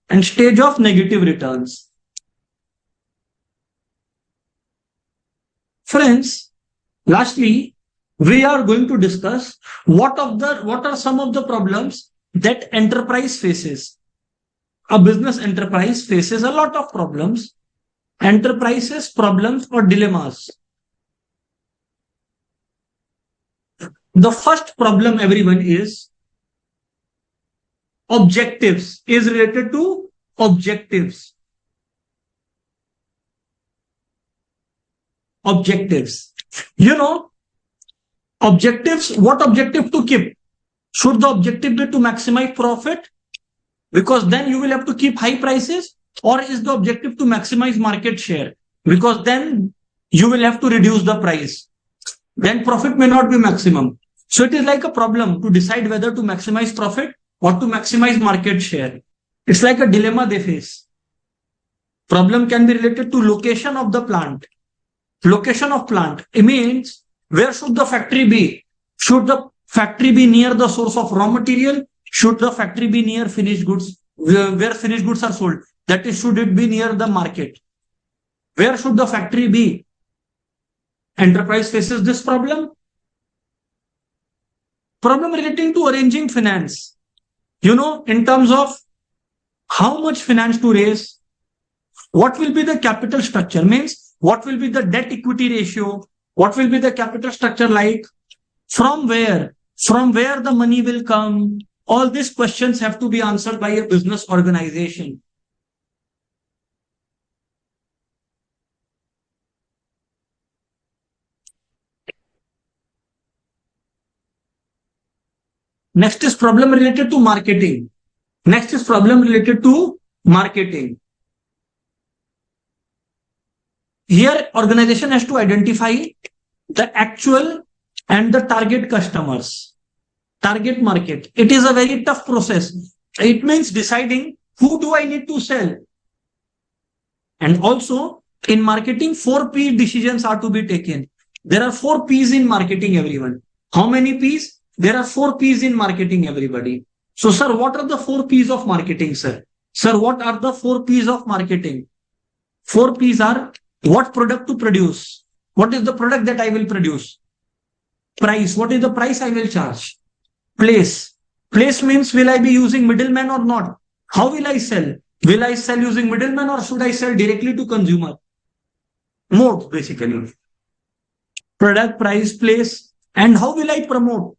and stage of negative returns. Friends, lastly, we are going to discuss what are some of the problems that enterprise faces. A business enterprise faces a lot of problems. Enterprises problems or dilemmas. The first problem everyone is objectives, is related to objectives. Objectives. You know, objectives, what objective to keep? Should the objective be to maximize profit? Because then you will have to keep high prices, or is the objective to maximize market share? Because then you will have to reduce the price. Then profit may not be maximum. So it is like a problem to decide whether to maximize profit or to maximize market share. It's like a dilemma they face. Problem can be related to location of the plant. Location of plant. It means where should the factory be? Should the factory be near the source of raw material? Should the factory be near finished goods, where finished goods are sold? That is, should it be near the market? Where should the factory be? Enterprise faces this problem. Problem relating to arranging finance. You know, in terms of how much finance to raise, what will be the capital structure? Means what will be the debt equity ratio? What will be the capital structure like? From where? From where the money will come? All these questions have to be answered by a business organization. Next is problem related to marketing. Next is problem related to marketing. Here, organization has to identify the actual and the target customers, target market. It is a very tough process. It means deciding who do I need to sell. And also in marketing, 4P decisions are to be taken. There are 4Ps in marketing, everyone. How many Ps? There are 4Ps in marketing, everybody. So, sir, what are the 4Ps of marketing, sir? Sir, what are the 4Ps of marketing? 4Ps are what product to produce? What is the product that I will produce? Price. What is the price I will charge? Place. Place means will I be using middleman or not? How will I sell? Will I sell using middleman or should I sell directly to consumer? Mode, basically. Product, price, place. And how will I promote?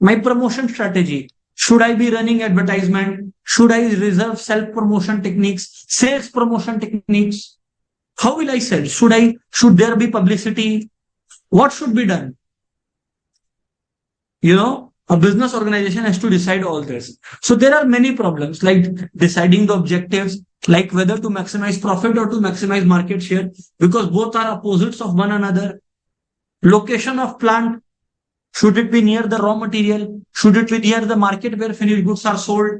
My promotion strategy. Should I be running advertisement? Should I reserve self-promotion techniques, sales promotion techniques? How will I sell? Should there be publicity? What should be done? You know, a business organization has to decide all this. So there are many problems like deciding the objectives, like whether to maximize profit or to maximize market share, because both are opposites of one another. Location of plant. Should it be near the raw material? Should it be near the market where finished goods are sold?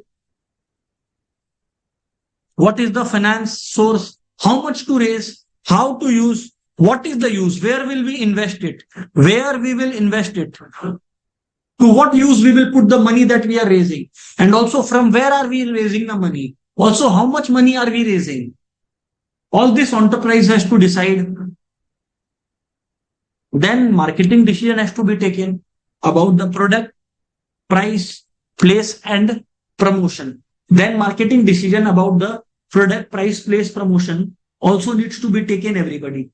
What is the finance source? How much to raise? How to use? What is the use? Where will we invest it? Where we will invest it? To what use we will put the money that we are raising? And also from where are we raising the money? Also, how much money are we raising? All this enterprise has to decide. Then marketing decision has to be taken about the product, price, place, and promotion. Then marketing decision about the product, price, place, promotion also needs to be taken, everybody.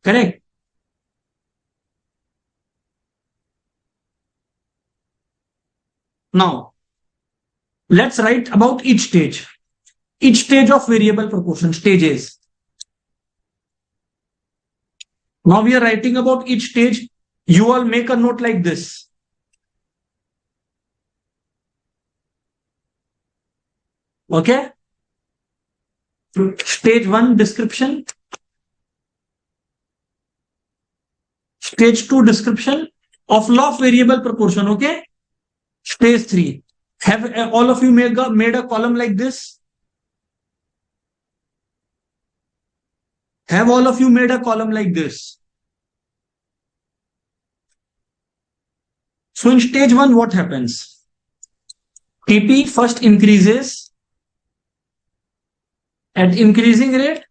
Correct? Now, let's write about each stage of variable proportion stages. Now we are writing about each stage. You all make a note like this. Okay. Stage 1 description. Stage 2 description of law of variable proportion. Okay. Stage 3. Have all of you made a column like this? Have all of you made a column like this? So in stage 1, what happens? TP first increases at increasing rate.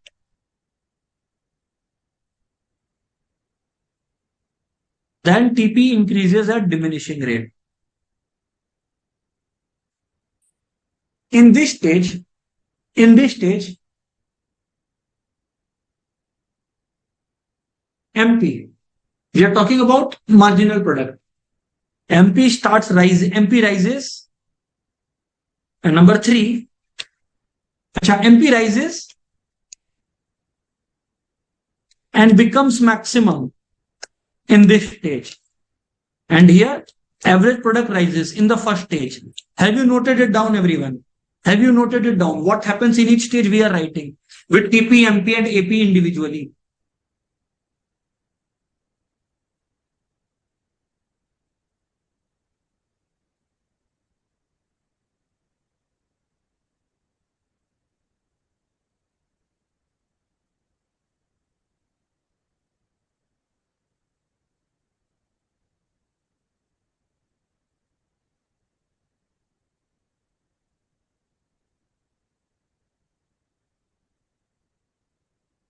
Then TP increases at diminishing rate. In this stage, MP, we are talking about marginal product. MP rises. And number 3, MP rises and becomes maximum in this stage. And here, average product rises in the first stage. Have you noted it down, everyone? Have you noted it down? What happens in each stage we are writing with TP, MP and AP individually?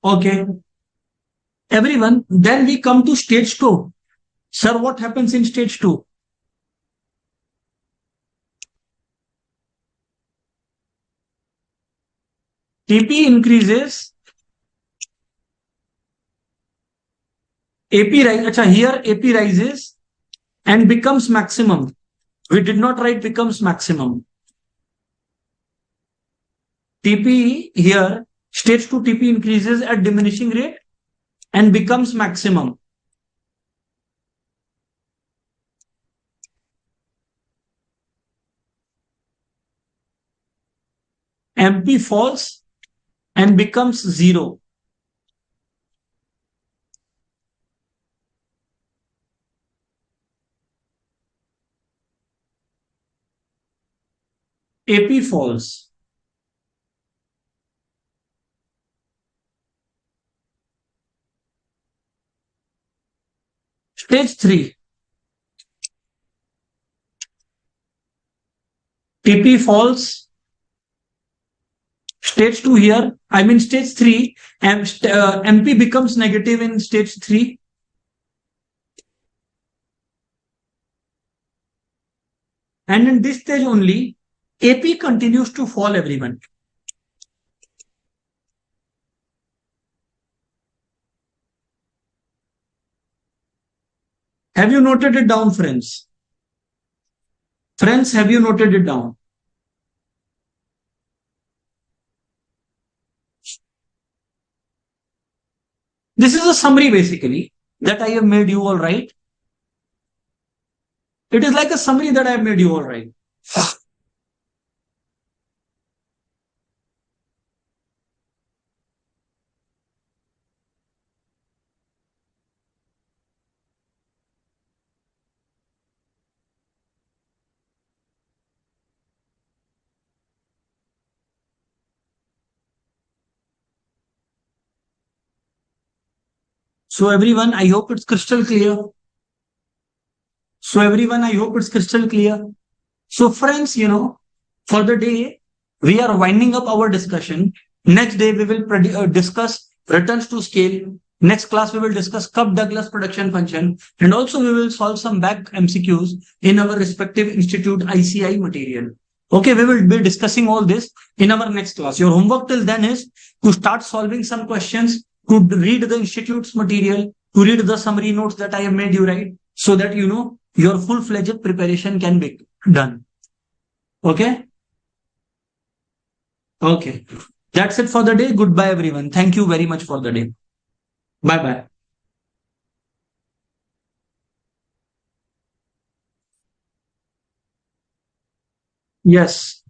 Okay. Everyone, then we come to stage 2. Sir, what happens in stage 2? TP increases, here AP rises and becomes maximum. We did not write becomes maximum. TP here, stage 2 TP increases at diminishing rate and becomes maximum. MP falls and becomes 0. AP falls. Stage 3. TP falls. Stage 2 here, stage 3, MP becomes negative in stage 3. And in this stage only, AP continues to fall, everyone. Have you noted it down, friends? Friends, have you noted it down? This is a summary basically that I have made you all right. It is like a summary that I have made you all right. So everyone, I hope it's crystal clear. So friends, for the day, we are winding up our discussion. Next day, we will discuss returns to scale. Next class, we will discuss Cobb-Douglas production function. And also, we will solve some back MCQs in our respective institute ICI material. Okay, we will be discussing all this in our next class. Your homework till then is to start solving some questions, to read the institute's material, to read the summary notes that I have made you write, so that your full-fledged preparation can be done. Okay? Okay. That's it for the day. Goodbye, everyone. Thank you very much for the day. Bye-bye. Yes.